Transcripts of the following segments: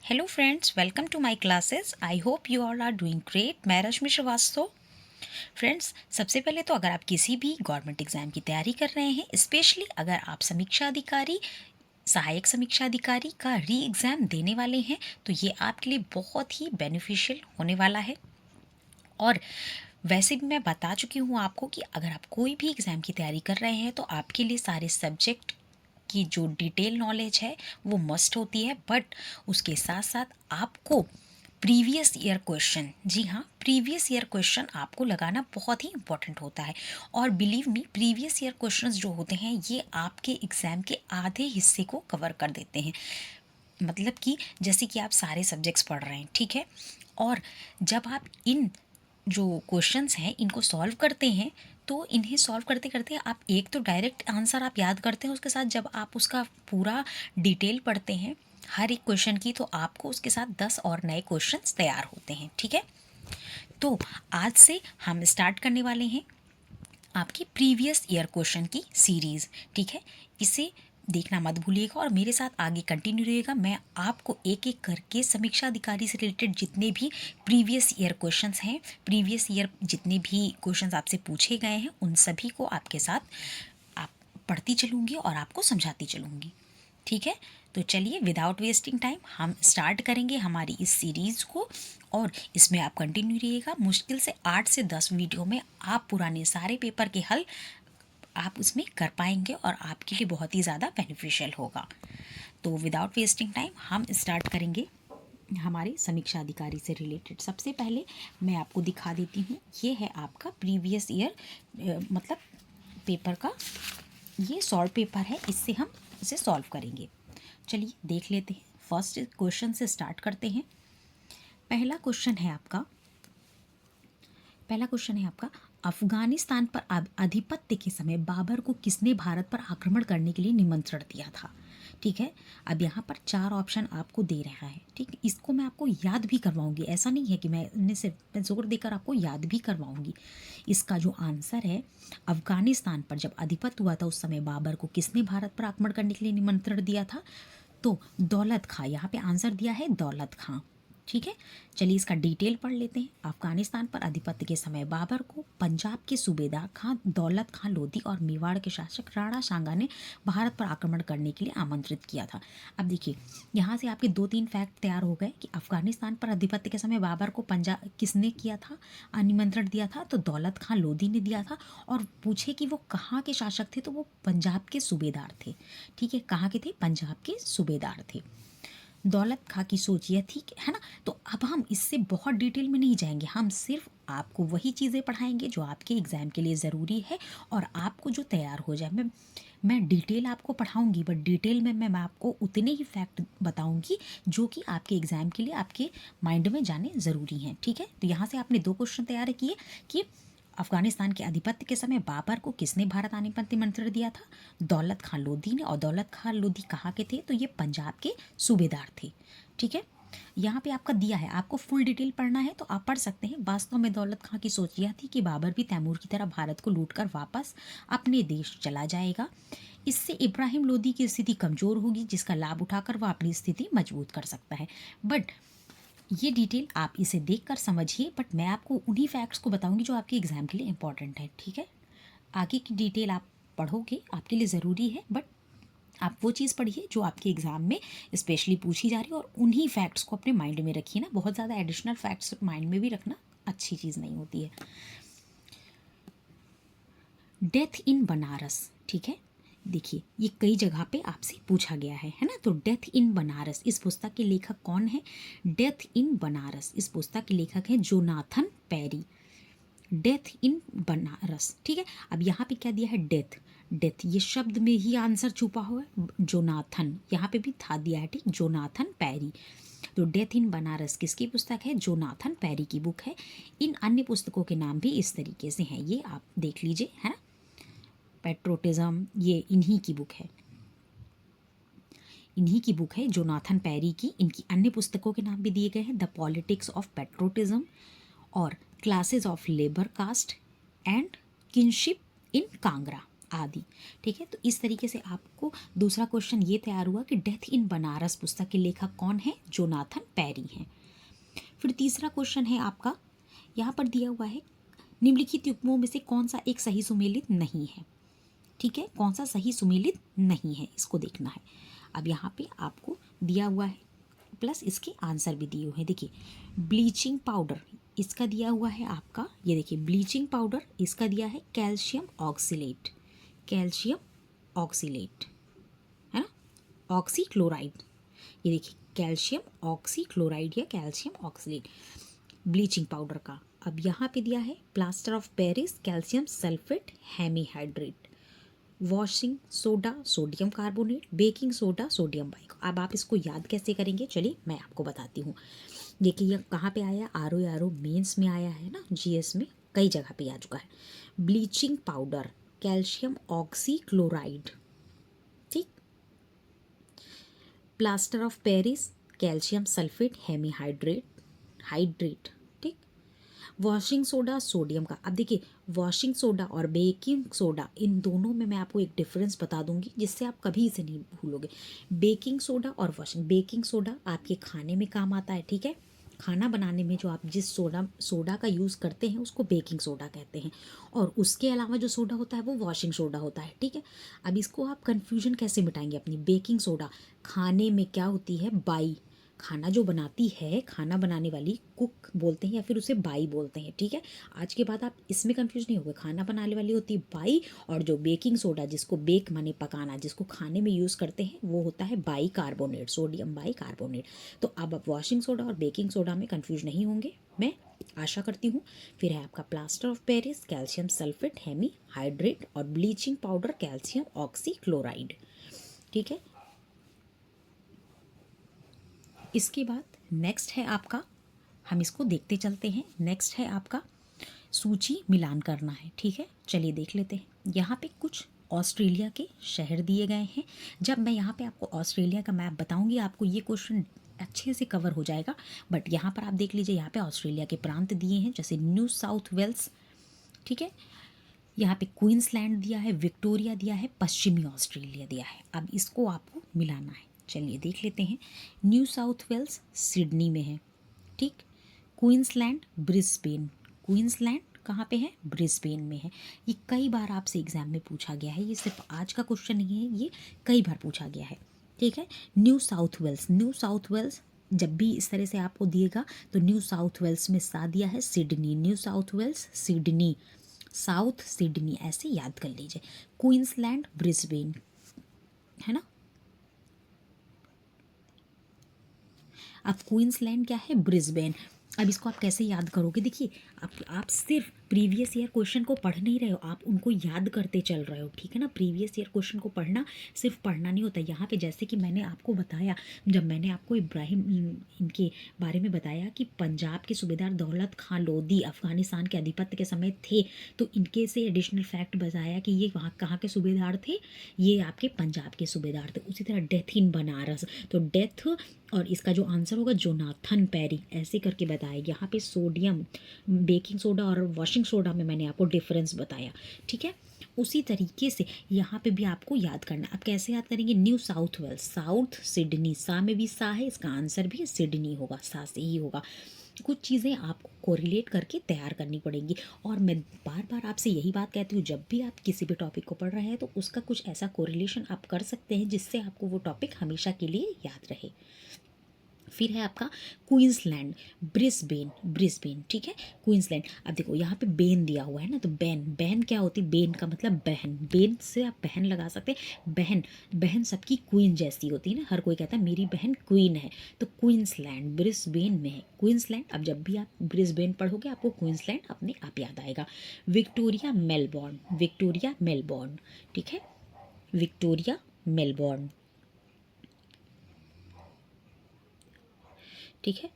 Hello friends, welcome to my classes. I hope you all are doing great. मैं Rashmi Srivastava. Friends, सबसे पहले तो अगर आप किसी भी गवर्नमेंट एग्जाम की तैयारी कर रहे हैं, स्पेशली अगर आप समीक्षा अधिकारी, सहायक समीक्षा अधिकारी का री एग्ज़ाम देने वाले हैं, तो ये आपके लिए बहुत ही बेनिफिशियल होने वाला है। और वैसे भी मैं बता चुकी हूँ आपको कि अगर आप कोई भी एग्ज़ाम की तैयारी कर रहे हैं तो आपके लिए सारे सब्जेक्ट की जो डिटेल नॉलेज है वो मस्ट होती है। बट उसके साथ साथ आपको प्रीवियस ईयर क्वेश्चन, जी हाँ, प्रीवियस ईयर क्वेश्चन आपको लगाना बहुत ही इंपॉर्टेंट होता है। और believe me, previous year questions जो होते हैं ये आपके एग्ज़ाम के आधे हिस्से को कवर कर देते हैं। मतलब कि जैसे कि आप सारे सब्जेक्ट्स पढ़ रहे हैं, ठीक है, और जब आप इन जो क्वेश्चंस हैं इनको सॉल्व करते हैं तो इन्हें सॉल्व करते करते आप एक तो डायरेक्ट आंसर आप याद करते हैं, उसके साथ जब आप उसका पूरा डिटेल पढ़ते हैं हर एक क्वेश्चन की, तो आपको उसके साथ 10 और नए क्वेश्चंस तैयार होते हैं। ठीक है, तो आज से हम स्टार्ट करने वाले हैं आपकी प्रीवियस ईयर क्वेश्चन की सीरीज़। ठीक है, इसे देखना मत भूलिएगा और मेरे साथ आगे कंटिन्यू रहिएगा। मैं आपको एक एक करके समीक्षा अधिकारी से रिलेटेड जितने भी प्रीवियस ईयर क्वेश्चंस हैं, प्रीवियस ईयर जितने भी क्वेश्चंस आपसे पूछे गए हैं, उन सभी को आपके साथ आप पढ़ती चलूँगी और आपको समझाती चलूँगी। ठीक है, तो चलिए विदाउट वेस्टिंग टाइम हम स्टार्ट करेंगे हमारी इस सीरीज़ को, और इसमें आप कंटिन्यू रहिएगा। मुश्किल से 8 से 10 वीडियो में आप पुराने सारे पेपर के हल आप उसमें कर पाएंगे और आपके लिए बहुत ही ज़्यादा बेनिफिशियल होगा। तो विदाउट वेस्टिंग टाइम हम स्टार्ट करेंगे हमारे समीक्षा अधिकारी से रिलेटेड। सबसे पहले मैं आपको दिखा देती हूँ, ये है आपका प्रीवियस ईयर मतलब पेपर का ये सॉल्व पेपर है, इससे हम इसे सॉल्व करेंगे। चलिए देख लेते हैं। फर्स्ट क्वेश्चन से स्टार्ट करते हैं। पहला क्वेश्चन है आपका अफगानिस्तान पर आधिपत्य के समय बाबर को किसने भारत पर आक्रमण करने के लिए निमंत्रण दिया था। ठीक है, अब यहाँ पर 4 ऑप्शन आपको दे रहा है। ठीक, इसको मैं आपको याद भी करवाऊंगी, ऐसा नहीं है कि मैं सिर्फ जोर देकर आपको याद भी करवाऊंगी। इसका जो आंसर है, अफगानिस्तान पर जब आधिपत्य हुआ था उस समय बाबर को किसने भारत पर आक्रमण करने के लिए निमंत्रण दिया था, तो दौलत खां। यहाँ पे आंसर दिया है दौलत खां। ठीक है, चलिए इसका डिटेल पढ़ लेते हैं। अफगानिस्तान पर आधिपत्य के समय बाबर को पंजाब के सूबेदार खां दौलत खां लोधी और मेवाड़ के शासक राणा सांगा ने भारत पर आक्रमण करने के लिए आमंत्रित किया था। अब देखिए, यहाँ से आपके 2-3 फैक्ट तैयार हो गए कि अफगानिस्तान पर आधिपत्य के समय बाबर को पंजाब किसने किया था, निमंत्रण दिया था, तो दौलत खां लोधी ने दिया था। और पूछे कि वो कहाँ के शासक थे, तो वो पंजाब के सूबेदार थे। ठीक है, कहाँ के थे, पंजाब के सूबेदार थे। दौलत खां की सोच यह थी है ना। तो अब हम इससे बहुत डिटेल में नहीं जाएंगे, हम सिर्फ आपको वही चीज़ें पढ़ाएंगे जो आपके एग्ज़ाम के लिए ज़रूरी है और आपको जो तैयार हो जाए। मैं डिटेल आपको पढ़ाऊंगी, बट डिटेल में मैं आपको उतने ही फैक्ट बताऊंगी जो कि आपके एग्ज़ाम के लिए आपके माइंड में जाने ज़रूरी हैं। ठीक है, तो यहाँ से आपने 2 क्वेश्चन तैयार किए कि अफगानिस्तान के आधिपत्य के समय बाबर को किसने भारत आने पर निमंत्रण दिया था, दौलत खां लोधी ने। और दौलत खां लोधी कहाँ के थे, तो ये पंजाब के सूबेदार थे। ठीक है, यहाँ पे आपका दिया है, आपको फुल डिटेल पढ़ना है तो आप पढ़ सकते हैं। वास्तव में दौलत खां की सोच यह थी कि बाबर भी तैमूर की तरह भारत को लूटकर वापस अपने देश चला जाएगा। इससे इब्राहिम लोदी की स्थिति कमज़ोर होगी, जिसका लाभ उठाकर वह अपनी स्थिति मजबूत कर सकता है। बट ये डिटेल आप इसे देखकर समझिए, बट मैं आपको उन्हीं फैक्ट्स को बताऊंगी जो आपके एग्ज़ाम के लिए इंपॉर्टेंट है। ठीक है, आगे की डिटेल आप पढ़ोगे, आपके लिए ज़रूरी है, बट आप वो चीज़ पढ़िए जो आपके एग्ज़ाम में स्पेशली पूछी जा रही है और उन्हीं फैक्ट्स को अपने माइंड में रखिए ना। बहुत ज़्यादा एडिशनल फैक्ट्स माइंड में भी रखना अच्छी चीज़ नहीं होती है। डेथ इन बनारस, ठीक है, देखिए ये कई जगह पे आपसे पूछा गया है ना। तो डेथ इन बनारस, इस पुस्तक के लेखक कौन है। डेथ इन बनारस, इस पुस्तक के लेखक हैं Jonathan Parry. Death in Banaras, ठीक है। अब यहाँ पे क्या दिया है, डेथ। डेथ ये शब्द में ही आंसर छुपा हुआ है। जोनाथन यहाँ पे भी था दिया है, ठीक, जोनाथन पेरी। तो डेथ इन बनारस किसकी पुस्तक है, जोनाथन पेरी की बुक है। इन अन्य पुस्तकों के नाम भी इस तरीके से हैं, ये आप देख लीजिए, है ना। पेट्रोटिज्म ये इन्हीं की बुक है, इन्हीं की बुक है जोनाथन पेरी की। इनकी अन्य पुस्तकों के नाम भी दिए गए हैं, द पॉलिटिक्स ऑफ पेट्रोटिज्म और classes of labour caste and kinship in Kangra. आदि। ठीक है, तो इस तरीके से आपको दूसरा क्वेश्चन ये तैयार हुआ कि डेथ इन बनारस पुस्तक के लेखक कौन है, जोनाथन पेरी हैं। फिर तीसरा क्वेश्चन है आपका, यहाँ पर दिया हुआ है निम्नलिखित युग्मों में से कौन सा एक सही सुमेलित नहीं है। ठीक है, कौन सा सही सुमेलित नहीं है, इसको देखना है। अब यहाँ पे आपको दिया हुआ है प्लस इसके आंसर भी दिए हुए हैं। देखिए ब्लीचिंग पाउडर इसका दिया हुआ है आपका, ये देखिए ब्लीचिंग पाउडर, इसका दिया है कैल्शियम ऑक्सीलेट, कैल्शियम ऑक्सीलेट है ना, ऑक्सीक्लोराइड, ये देखिए कैल्शियम ऑक्सीक्लोराइड या कैल्शियम ऑक्सीलेट ब्लीचिंग पाउडर का। अब यहाँ पे दिया है plaster of Paris calcium sulphate hemihydrate, washing soda sodium carbonate, baking soda sodium bike. अब आप इसको याद कैसे करेंगे, चलिए मैं आपको बताती हूँ। देखिए ये कहाँ पे आया, आर ओ मेंस में आया है ना, जीएस में कई जगह पे आ चुका है। ब्लीचिंग पाउडर कैल्शियम ऑक्सीक्लोराइड, ठीक, plaster of Paris calcium sulphate hemihydrate, hydrate, ठीक, वॉशिंग सोडा सोडियम का। अब देखिए वॉशिंग सोडा और बेकिंग सोडा, इन दोनों में मैं आपको एक डिफरेंस बता दूंगी जिससे आप कभी इसे नहीं भूलोगे। बेकिंग सोडा और वॉशिंग, बेकिंग सोडा आपके खाने में काम आता है, ठीक है, खाना बनाने में जो आप जिस सोडा का यूज़ करते हैं उसको बेकिंग सोडा कहते हैं, और उसके अलावा जो सोडा होता है वो वॉशिंग सोडा होता है। ठीक है, अब इसको आप कन्फ्यूजन कैसे मिटाएंगे अपनी, बेकिंग सोडा खाने में क्या होती है, बाई, खाना जो बनाती है, खाना बनाने वाली कुक बोलते हैं या फिर उसे बाई बोलते हैं। ठीक है, आज के बाद आप इसमें कंफ्यूज नहीं होगे, खाना बनाने वाली होती है बाई, और जो बेकिंग सोडा जिसको बेक माने पकाना, जिसको खाने में यूज़ करते हैं वो होता है bicarbonate, sodium bicarbonate. तो अब आप वॉशिंग सोडा और बेकिंग सोडा में कंफ्यूज नहीं होंगे, मैं आशा करती हूँ। फिर है आपका plaster of Paris calcium sulphate hemihydrate और ब्लीचिंग पाउडर कैल्शियम ऑक्सीक्लोराइड। ठीक है, इसके बाद नेक्स्ट है आपका, हम इसको देखते चलते हैं। नेक्स्ट है आपका सूची मिलान करना है। ठीक है, चलिए देख लेते हैं। यहाँ पे कुछ ऑस्ट्रेलिया के शहर दिए गए हैं। जब मैं यहाँ पे आपको ऑस्ट्रेलिया का मैप बताऊंगी आपको ये क्वेश्चन अच्छे से कवर हो जाएगा, बट यहाँ पर आप देख लीजिए, यहाँ पे ऑस्ट्रेलिया के प्रांत दिए हैं जैसे न्यू साउथ वेल्स, ठीक है, यहाँ पे क्वींसलैंड दिया है, विक्टोरिया दिया है, पश्चिमी ऑस्ट्रेलिया दिया है। अब इसको आपको मिलाना है, चलिए देख लेते हैं। न्यू साउथ वेल्स सिडनी में है, ठीक, क्वींसलैंड ब्रिस्बेन, क्वींसलैंड कहाँ पे है, ब्रिस्बेन में है। ये कई बार आपसे एग्जाम में पूछा गया है, ये सिर्फ आज का क्वेश्चन नहीं है, ये कई बार पूछा गया है। ठीक है, New South Wales, New South Wales जब भी इस तरह से आपको दिएगा तो न्यू साउथ वेल्स में सा दिया है Sydney, New South Wales Sydney, South Sydney ऐसे याद कर लीजिए। क्वींसलैंड ब्रिस्बेन है ना। अब क्वींसलैंड क्या है, ब्रिस्बेन। अब इसको आप कैसे याद करोगे, देखिए आप सिर्फ प्रीवियस ईयर क्वेश्चन को पढ़ नहीं रहे हो, आप उनको याद करते चल रहे हो। ठीक है ना, प्रीवियस ईयर क्वेश्चन को पढ़ना सिर्फ पढ़ना नहीं होता। यहाँ पे जैसे कि मैंने आपको बताया, जब मैंने आपको इब्राहिम इनके बारे में बताया कि पंजाब के सूबेदार दौलत खां लोधी अफगानिस्तान के अधिपत्य के समय थे, तो इनके से एडिशनल फैक्ट बताया कि ये वहाँ कहाँ के सूबेदार थे, ये आपके पंजाब के सूबेदार थे। उसी तरह डेथ इन बनारस, तो डेथ, और इसका जो आंसर होगा जोनाथन पेरी, ऐसे करके बताया। यहाँ पे सोडियम, बेकिंग सोडा और वॉशिंग सोडा में मैंने आपको डिफरेंस बताया। ठीक है, उसी तरीके से यहाँ पे भी आपको याद करना। आप कैसे याद करेंगे, New South Wales, South Sydney, सा में भी सा है, इसका आंसर भी सिडनी होगा, सा से ही होगा। कुछ चीज़ें आपको कोरिलेट करके तैयार करनी पड़ेंगी। और मैं बार बार आपसे यही बात कहती हूँ, जब भी आप किसी भी टॉपिक को पढ़ रहे हैं तो उसका कुछ ऐसा कोरिलेशन आप कर सकते हैं जिससे आपको वो टॉपिक हमेशा के लिए याद रहे। फिर है आपका क्वींसलैंड, ब्रिस्बेन, ब्रिस्बेन, ठीक है, क्वींसलैंड। अब देखो यहाँ पे बेन दिया हुआ है ना, तो बेन, बेन क्या होती है, बेन का मतलब बहन, बेन से आप बहन लगा सकते हैं। बहन, बहन सबकी क्वीन जैसी होती है ना, हर कोई कहता है मेरी बहन क्वीन है, तो क्वींसलैंड ब्रिस्बेन में है, क्वींसलैंड। अब जब भी आप ब्रिस्बेन पढ़ोगे आपको क्वींसलैंड अपने आप याद आएगा। विक्टोरिया मेलबॉर्न, विक्टोरिया मेलबॉर्न, ठीक है, विक्टोरिया मेलबॉर्न, ठीक है।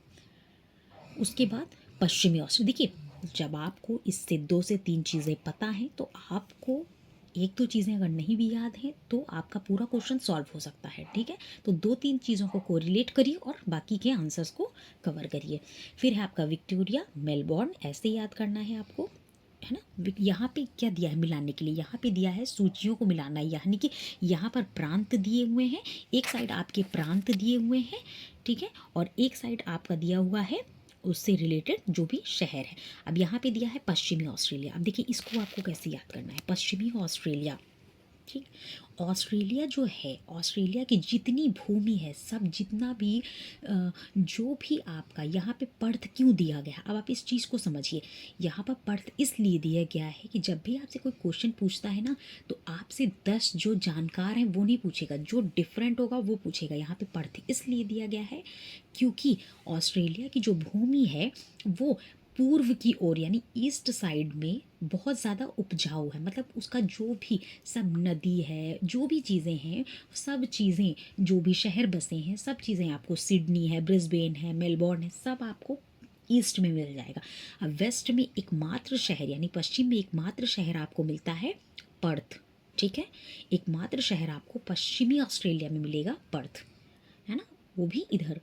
उसके बाद पश्चिमी ऑस्ट्रेलिया। देखिए जब आपको इससे 2 से 3 चीज़ें पता हैं तो आपको एक दो चीज़ें अगर नहीं भी याद हैं तो आपका पूरा क्वेश्चन सॉल्व हो सकता है। ठीक है, तो 2-3 चीज़ों को कोरिलेट करिए और बाकी के आंसर्स को कवर करिए। फिर है आपका विक्टोरिया मेलबॉर्न, ऐसे याद करना है आपको। है ना। यहाँ पे क्या दिया है मिलाने के लिए, यहाँ पे दिया है सूचियों को मिलाना, यानी कि यहाँ पर प्रांत दिए हुए हैं, एक साइड आपके प्रांत दिए हुए हैं, ठीक है, और एक साइड आपका दिया हुआ है उससे रिलेटेड जो भी शहर है। अब यहाँ पे दिया है पश्चिमी ऑस्ट्रेलिया। अब देखिए इसको आपको कैसे याद करना है, पश्चिमी ऑस्ट्रेलिया, ठीक। ऑस्ट्रेलिया जो है, ऑस्ट्रेलिया की जितनी भूमि है, सब जितना भी जो भी आपका यहाँ पे पर्थ क्यों दिया गया है, अब आप इस चीज़ को समझिए। यहाँ पर पर्थ इसलिए दिया गया है कि जब भी आपसे कोई क्वेश्चन पूछता है ना, तो आपसे 10 जो जानकार हैं वो नहीं पूछेगा, जो डिफरेंट होगा वो पूछेगा। यहाँ पे पर्थ इसलिए दिया गया है क्योंकि ऑस्ट्रेलिया की जो भूमि है वो पूर्व की ओर यानी ईस्ट साइड में बहुत ज़्यादा उपजाऊ है। मतलब उसका जो भी सब नदी है, जो भी चीज़ें हैं, सब चीज़ें, जो भी शहर बसे हैं, सब चीज़ें आपको सिडनी है, ब्रिस्बेन है, मेलबोर्न है, सब आपको ईस्ट में मिल जाएगा। अब वेस्ट में एकमात्र शहर यानी पश्चिम में एकमात्र शहर आपको मिलता है पर्थ, ठीक है। एकमात्र शहर आपको पश्चिमी ऑस्ट्रेलिया में मिलेगा पर्थ, है ना, वो भी इधर,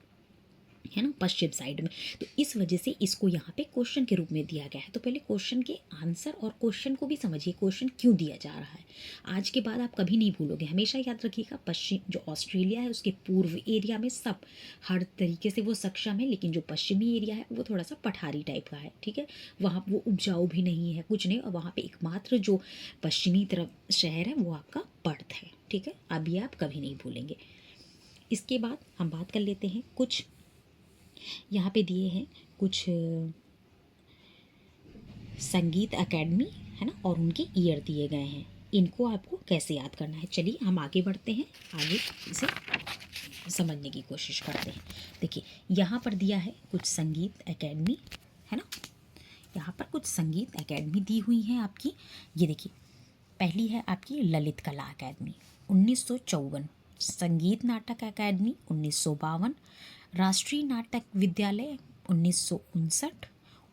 है ना, पश्चिम साइड में। तो इस वजह से इसको यहाँ पे क्वेश्चन के रूप में दिया गया है। तो पहले क्वेश्चन के आंसर और क्वेश्चन को भी समझिए, क्वेश्चन क्यों दिया जा रहा है। आज के बाद आप कभी नहीं भूलोगे, हमेशा याद रखिएगा। पश्चिम जो ऑस्ट्रेलिया है उसके पूर्व एरिया में सब हर तरीके से वो सक्षम है, लेकिन जो पश्चिमी एरिया है वो थोड़ा सा पठारी टाइप का है, ठीक है। वहाँ वो उपजाऊ भी नहीं है, कुछ नहीं, और वहाँ पर एकमात्र जो पश्चिमी तरफ शहर है वो आपका पर्थ है, ठीक है। अब ये आप कभी नहीं भूलेंगे। इसके बाद हम बात कर लेते हैं कुछ यहाँ पे दिए हैं कुछ संगीत एकेडमी, है ना, और उनके ईयर दिए गए हैं। इनको आपको कैसे याद करना है, चलिए हम आगे बढ़ते हैं, आगे इसे समझने की कोशिश करते हैं। देखिए यहाँ पर दिया है कुछ संगीत एकेडमी, है ना, यहाँ पर कुछ संगीत एकेडमी दी हुई हैं आपकी। ये देखिए पहली है आपकी ललित कला अकेदमी 1954, संगीत नाटक अकेदमी 1952, राष्ट्रीय नाटक विद्यालय 1959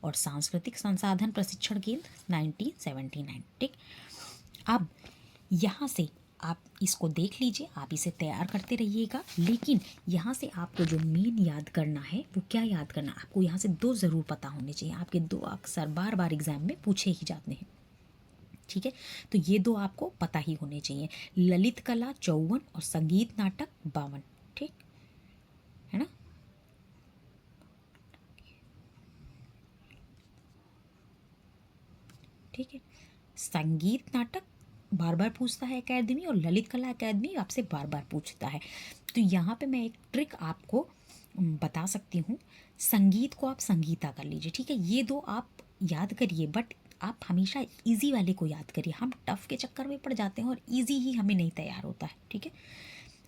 और सांस्कृतिक संसाधन प्रशिक्षण केंद्र 1979, ठीक। अब यहाँ से आप इसको देख लीजिए, आप इसे तैयार करते रहिएगा, लेकिन यहाँ से आपको जो मेन याद करना है वो क्या याद करना, आपको यहाँ से दो ज़रूर पता होने चाहिए, आपके दो अक्सर बार बार एग्जाम में पूछे ही जाते हैं, ठीक है। तो ये दो आपको पता ही होने चाहिए, ललित कला 54 और संगीत नाटक 52, ठीक है ना। ठीक है, संगीत नाटक बार बार पूछता है एकेडमी, और ललित कला एकेडमी आपसे बार बार पूछता है। तो यहाँ पे मैं एक ट्रिक आपको बता सकती हूँ, संगीत को आप संगीता कर लीजिए, ठीक है। ये दो आप याद करिए, बट आप हमेशा इजी वाले को याद करिए, हम टफ के चक्कर में पड़ जाते हैं और इजी ही हमें नहीं तैयार होता है, ठीक है।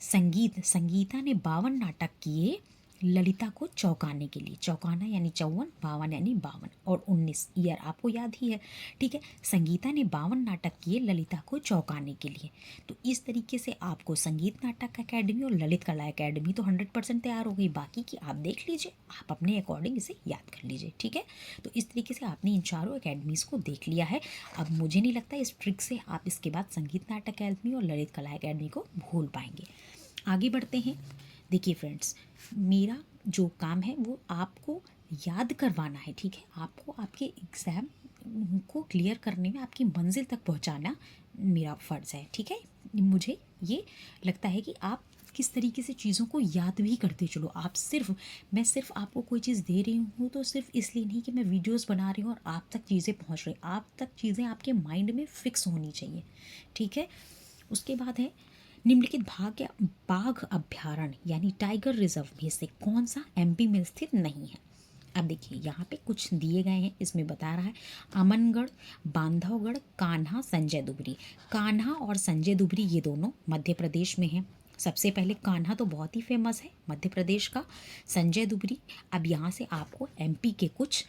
संगीत, संगीता ने 52 नाटक किए ललिता को चौंकाने के लिए, चौंकाना यानी 54, 52 यानी 52, और 19 ईयर आपको याद ही है, ठीक है। संगीता ने 52 नाटक किए ललिता को चौंकाने के लिए। तो इस तरीके से आपको संगीत नाटक अकेडमी और ललित कला अकेडमी तो 100% तैयार हो गई, बाकी की आप देख लीजिए, आप अपने अकॉर्डिंग इसे याद कर लीजिए, ठीक है। तो इस तरीके से आपने इन चारों अकेडमीज़ को देख लिया है। अब मुझे नहीं लगता इस ट्रिक से आप इसके बाद संगीत नाटक अकेडमी और ललित कला अकेडमी को भूल पाएंगे। आगे बढ़ते हैं। देखिए फ्रेंड्स, मेरा जो काम है वो आपको याद करवाना है, ठीक है। आपको आपके एग्ज़ाम को क्लियर करने में, आपकी मंजिल तक पहुंचाना मेरा फ़र्ज़ है, ठीक है। मुझे ये लगता है कि आप किस तरीके से चीज़ों को याद भी करते चलो। आप सिर्फ, मैं सिर्फ आपको कोई चीज़ दे रही हूँ तो सिर्फ इसलिए नहीं कि मैं वीडियोस बना रही हूँ और आप तक चीज़ें पहुँच रही, आप तक चीज़ें आपके माइंड में फ़िक्स होनी चाहिए, ठीक है। उसके बाद है निम्नलिखित बाघ अभ्यारण्य यानी टाइगर रिजर्व में से कौन सा एमपी में स्थित नहीं है। अब देखिए यहाँ पे कुछ दिए गए हैं, इसमें बता रहा है अमनगढ़, बांधवगढ़, कान्हा, संजय दुबरी। कान्हा और संजय दुबरी ये दोनों मध्य प्रदेश में हैं। सबसे पहले कान्हा तो बहुत ही फेमस है मध्य प्रदेश का, संजय दुबरी। अब यहाँ से आपको एमपी के कुछ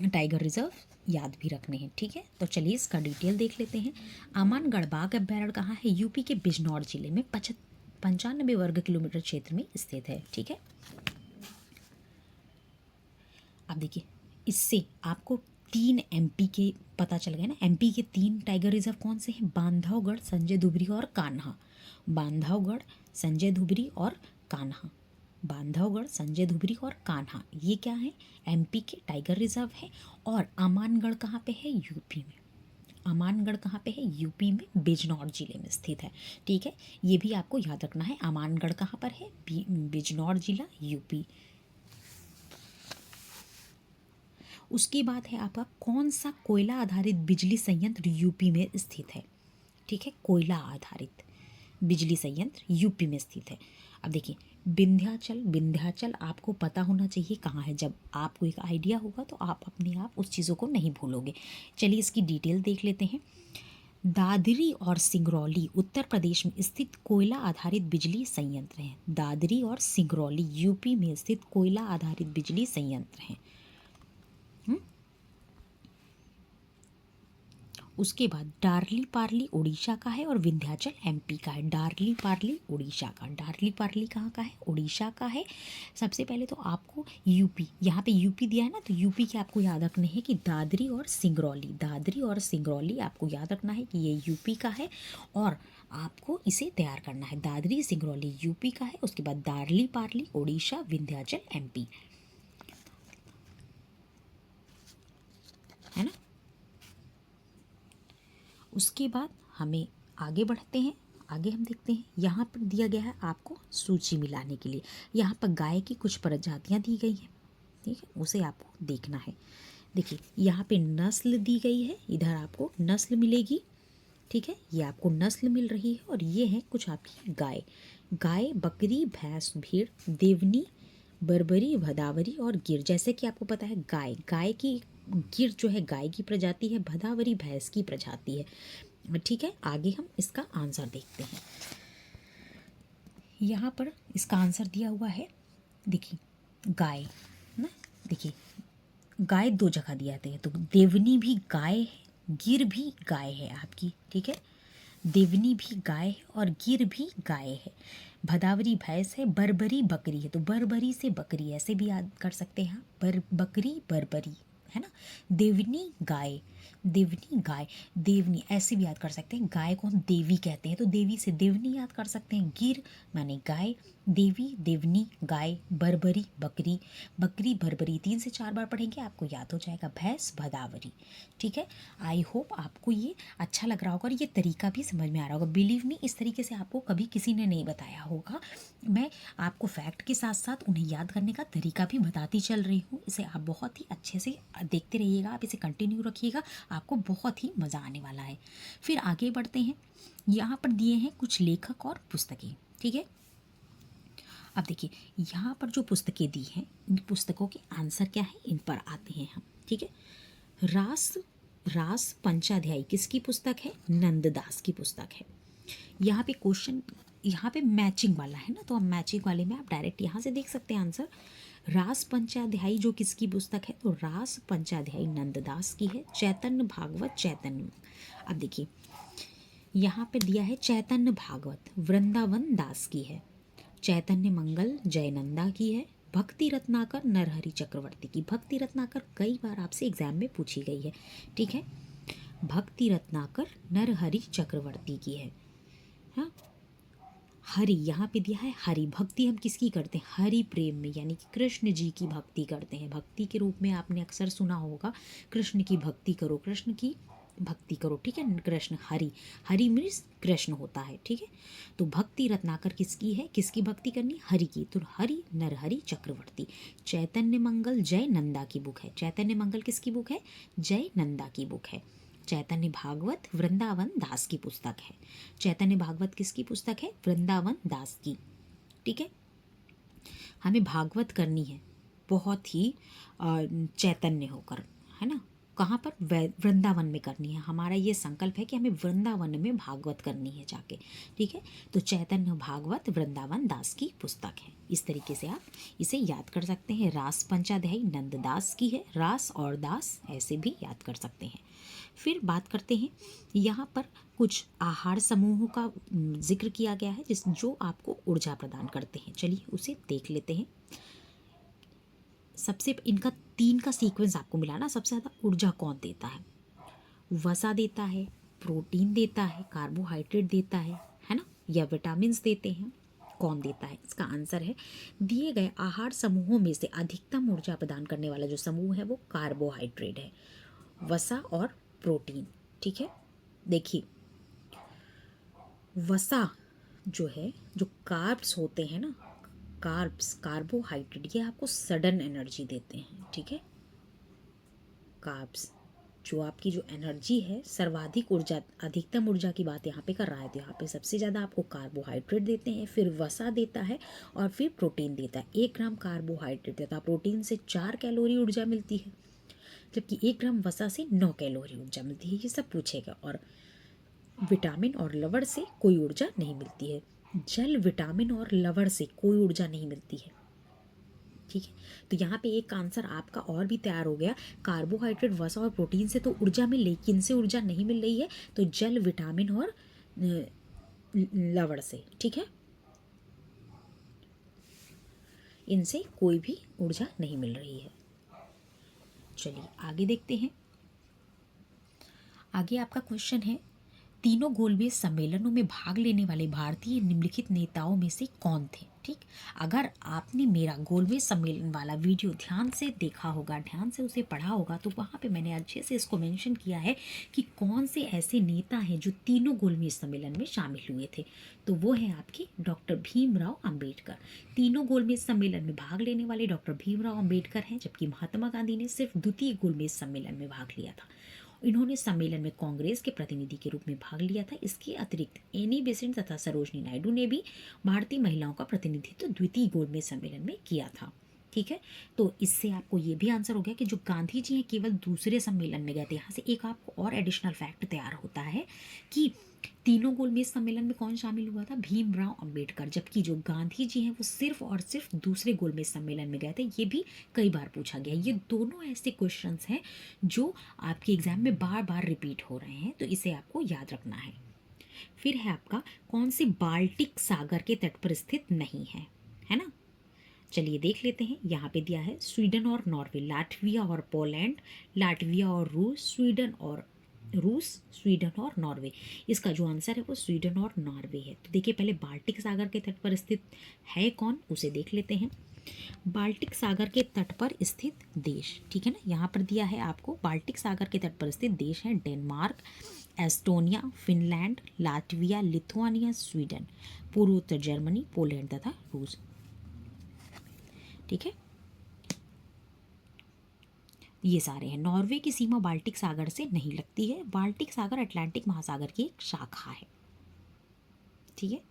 टाइगर रिजर्व याद भी रखने हैं, ठीक है। तो चलिए इसका डिटेल देख लेते हैं। अमनगढ़ बाघ अभ्यारण्य कहाँ है, यूपी के बिजनौर जिले में 95 वर्ग किलोमीटर क्षेत्र में स्थित है, ठीक है। अब देखिए इससे आपको 3 एमपी के पता चल गए ना, एमपी के 3 टाइगर रिजर्व कौन से हैं, बांधवगढ़, संजय दुबरी और कान्हा। बांधवगढ़, संजय दुबरी और कान्हा, बांधवगढ़, संजय धुबरी और कान्हा, ये क्या है, एमपी के टाइगर रिजर्व है। और अमानगढ़ कहाँ पे है, यूपी में, अमानगढ़ कहाँ पे है? यूपी में बिजनौर जिले में स्थित है। ठीक है, ये भी आपको याद रखना है। अमानगढ़ कहाँ पर है? बिजनौर जिला, यूपी। उसके बाद है आपका कौन सा कोयला आधारित बिजली संयंत्र यूपी में स्थित है? ठीक है, कोयला आधारित बिजली संयंत्र यूपी में स्थित है। अब देखिए विंध्याचल, विंध्याचल आपको पता होना चाहिए कहाँ है। जब आपको एक आइडिया होगा तो आप अपने आप उस चीज़ों को नहीं भूलोगे। चलिए इसकी डिटेल देख लेते हैं। दादरी और सिंगरौली उत्तर प्रदेश में स्थित कोयला आधारित बिजली संयंत्र हैं। दादरी और सिंगरौली यूपी में स्थित कोयला आधारित बिजली संयंत्र हैं। उसके बाद डार्ली पार्ली उड़ीसा का है और विंध्याचल एमपी का है। डार्ली पार्ली उड़ीसा का, डार्ली पार्ली कहाँ का है? उड़ीसा का है। सबसे पहले तो आपको यूपी, यहाँ पे यूपी दिया है ना, तो यूपी के आपको याद रखने हैं कि दादरी और सिंगरौली, दादरी और सिंगरौली आपको याद रखना है कि ये यूपी का है और आपको इसे तैयार करना है। दादरी सिंगरौली यूपी का है। उसके बाद दार्ली पार्ली उड़ीसा, विंध्याचल एमपी, है ना। उसके बाद हमें आगे बढ़ते हैं। आगे हम देखते हैं, यहाँ पर दिया गया है आपको सूची मिलाने के लिए। यहाँ पर गाय की कुछ प्रजातियाँ दी गई हैं, ठीक है, उसे आपको देखना है। देखिए यहाँ पे नस्ल दी गई है, इधर आपको नस्ल मिलेगी। ठीक है, ये आपको नस्ल मिल रही है और ये है कुछ आपकी गाय। गाय, बकरी, भैंस, भेड़, देवनी, बर्बरी, भदावरी और गिर। जैसे कि आपको पता है गाय, गाय की गिर जो है गाय की प्रजाति है, भदावरी भैंस की प्रजाति है। ठीक है, आगे हम इसका आंसर देखते हैं। यहाँ पर इसका आंसर दिया हुआ है, देखिए गाय ना, देखिए गाय दो जगह दिया है, तो देवनी भी गाय है, गिर भी गाय है आपकी। ठीक है, देवनी भी गाय है और गिर भी गाय है। भदावरी भैंस है, बर्बरी बकरी है, तो बर्बरी से बकरी ऐसे भी याद कर सकते हैं, बकरी बर्बरी, है ना। देवनी गाय, देवनी गाय, देवनी ऐसे भी याद कर सकते हैं। गाय को हम देवी कहते हैं तो देवी से देवनी याद कर सकते हैं। गिर माने गाय, देवी, देवनी, गाय, बर्बरी बकरी, बकरी बर्बरी 3 से 4 बार पढ़ेंगे आपको याद हो जाएगा। भैंस भदावरी। ठीक है, आई होप आपको ये अच्छा लग रहा होगा और ये तरीका भी समझ में आ रहा होगा। बिलीव मी, इस तरीके से आपको कभी किसी ने नहीं बताया होगा। मैं आपको फैक्ट के साथ साथ उन्हें याद करने का तरीका भी बताती चल रही हूँ। इसे आप बहुत ही अच्छे से देखते रहिएगा, आप इसे कंटिन्यू रखिएगा, आपको बहुत ही मज़ा आने वाला है। फिर आगे बढ़ते हैं। यहाँ पर दिए हैं कुछ लेखक और पुस्तकें। ठीक है, अब देखिए यहाँ पर जो पुस्तकें दी हैं, इन पुस्तकों के आंसर क्या है, इन पर आते हैं हम। ठीक है, रास रास पंचाध्यायी किसकी पुस्तक है? नंददास की पुस्तक है। यहाँ पे क्वेश्चन, यहाँ पे मैचिंग वाला है ना, तो अब मैचिंग वाले में आप डायरेक्ट यहाँ से देख सकते हैं आंसर। रास पंचाध्यायी जो किसकी पुस्तक है, तो रास पंचाध्यायी नंददास की है। चैतन्य भागवत, चैतन्य, अब देखिए यहाँ पे दिया है चैतन्य भागवत वृंदावन दास की है। चैतन्य मंगल जयनंदा की है। भक्ति रत्नाकर नरहरि चक्रवर्ती की। भक्ति रत्नाकर कई बार आपसे एग्जाम में पूछी गई है। ठीक है, भक्ति रत्नाकर नरहरि चक्रवर्ती की है। हाँ, हरि यहाँ पे दिया है हरि। भक्ति हम किसकी करते हैं? हरि प्रेम में, यानी कि कृष्ण जी की भक्ति करते हैं। भक्ति के रूप में आपने अक्सर सुना होगा, कृष्ण की भक्ति करो, कृष्ण की भक्ति करो। ठीक है, कृष्ण, हरि, हरि मीन्स कृष्ण होता है। ठीक है, तो भक्ति रत्नाकर किसकी है, किसकी भक्ति करनी? हरि की, तो हरि नरहरि चक्रवर्ती। चैतन्य मंगल जय नंदा की बुक है। चैतन्य मंगल किसकी बुक है? जय नंदा की बुक है। चैतन्य भागवत वृंदावन दास की पुस्तक है। चैतन्य भागवत किसकी पुस्तक है? वृंदावन दास की। ठीक है, हमें भागवत करनी है बहुत ही चैतन्य होकर, है ना। कहाँ पर? वृंदावन में करनी है। हमारा ये संकल्प है कि हमें वृंदावन में भागवत करनी है जाके। ठीक है, तो चैतन्य भागवत वृंदावन दास की पुस्तक है। इस तरीके से आप इसे याद कर सकते हैं। रास पंचाध्यायी नंददास की है। रास और दास ऐसे भी याद कर सकते हैं। फिर बात करते हैं, यहाँ पर कुछ आहार समूहों का जिक्र किया गया है जिस जो आपको ऊर्जा प्रदान करते हैं। चलिए उसे देख लेते हैं। सबसे इनका 3 का सीक्वेंस आपको मिला ना। सबसे ज़्यादा ऊर्जा कौन देता है? वसा देता है, प्रोटीन देता है, कार्बोहाइड्रेट देता है ना, या विटामिन्स देते हैं? कौन देता है? इसका आंसर है, दिए गए आहार समूहों में से अधिकतम ऊर्जा प्रदान करने वाला जो समूह है वो कार्बोहाइड्रेट है। वसा और प्रोटीन, ठीक है, देखिए वसा जो है, जो कार्ब्स होते हैं ना, कार्ब्स, कार्बोहाइड्रेट, ये आपको सडन एनर्जी देते हैं। ठीक है, कार्ब्स जो आपकी जो एनर्जी है, सर्वाधिक ऊर्जा, अधिकतम ऊर्जा की बात यहाँ पे कर रहा है, तो यहाँ पे सबसे ज़्यादा आपको कार्बोहाइड्रेट देते हैं, फिर वसा देता है और फिर प्रोटीन देता है। 1 ग्राम कार्बोहाइड्रेट देता है, प्रोटीन से 4 कैलोरी ऊर्जा मिलती है, जबकि 1 ग्राम वसा से 9 कैलोरी ऊर्जा मिलती है। ये सब पूछेगा। और विटामिन और लवण से कोई ऊर्जा नहीं मिलती है। जल, विटामिन और लवण से कोई ऊर्जा नहीं मिलती है। ठीक है, तो यहाँ पे एक आंसर आपका और भी तैयार हो गया। कार्बोहाइड्रेट, वसा और प्रोटीन से तो ऊर्जा मिल रही, किन से ऊर्जा नहीं मिल रही है? तो जल, विटामिन और लवण से। ठीक है, इनसे कोई भी ऊर्जा नहीं मिल रही है। चलिए आगे देखते हैं। आगे आपका क्वेश्चन है, तीनों गोलमेज सम्मेलनों में भाग लेने वाले भारतीय निम्नलिखित नेताओं में से कौन थे? ठीक, अगर आपने मेरा गोलमेज सम्मेलन वाला वीडियो ध्यान से देखा होगा, ध्यान से उसे पढ़ा होगा, तो वहाँ पे मैंने अच्छे से इसको मेंशन किया है कि कौन से ऐसे नेता हैं जो तीनों गोलमेज सम्मेलन में शामिल हुए थे। तो वो हैं आपके डॉक्टर भीमराव अंबेडकर। तीनों गोलमेज सम्मेलन में भाग लेने वाले डॉक्टर भीमराव अंबेडकर हैं, जबकि महात्मा गांधी ने सिर्फ द्वितीय गोलमेज सम्मेलन में भाग लिया था। इन्होंने सम्मेलन में कांग्रेस के प्रतिनिधि के रूप में भाग लिया था। इसके अतिरिक्त एनी बेसेंट तथा सरोजनी नायडू ने भी भारतीय महिलाओं का प्रतिनिधित्व द्वितीय गोलमेज सम्मेलन में किया था। ठीक है, तो इससे आपको ये भी आंसर हो गया कि जो गांधी जी हैं केवल दूसरे सम्मेलन में गए थे। यहाँ से एक आपको और एडिशनल फैक्ट तैयार होता है कि तीनों गोलमेज सम्मेलन में कौन शामिल हुआ था? भीमराव अंबेडकर। जबकि जो गांधी जी हैं वो सिर्फ और सिर्फ दूसरे गोलमेज सम्मेलन में गए थे। ये भी कई बार पूछा गया। ये दोनों ऐसे क्वेश्चंस हैं जो आपके एग्जाम में बार बार रिपीट हो रहे हैं, तो इसे आपको याद रखना है। फिर है आपका, कौन से बाल्टिक सागर के तट पर स्थित नहीं है ना? चलिए देख लेते हैं। यहाँ पे दिया है स्वीडन और नॉर्वे, लाटविया और पोलैंड, लाटविया और रूस, स्वीडन और रूस, स्वीडन और नॉर्वे। इसका जो आंसर है वो स्वीडन और नॉर्वे है। तो देखिए पहले बाल्टिक सागर के तट पर स्थित है कौन, उसे देख लेते हैं। बाल्टिक सागर के तट पर स्थित देश, ठीक है ना, यहाँ पर दिया है आपको। बाल्टिक सागर के तट पर स्थित देश हैं Denmark, Estonia, Finland, Latvia, Lithuania, Sweden, पूर्वोत्तर जर्मनी, पोलैंड तथा रूस। ठीक है, ये सारे हैं। नॉर्वे की सीमा बाल्टिक सागर से नहीं लगती है। बाल्टिक सागर अटलांटिक महासागर की एक शाखा है। ठीक है,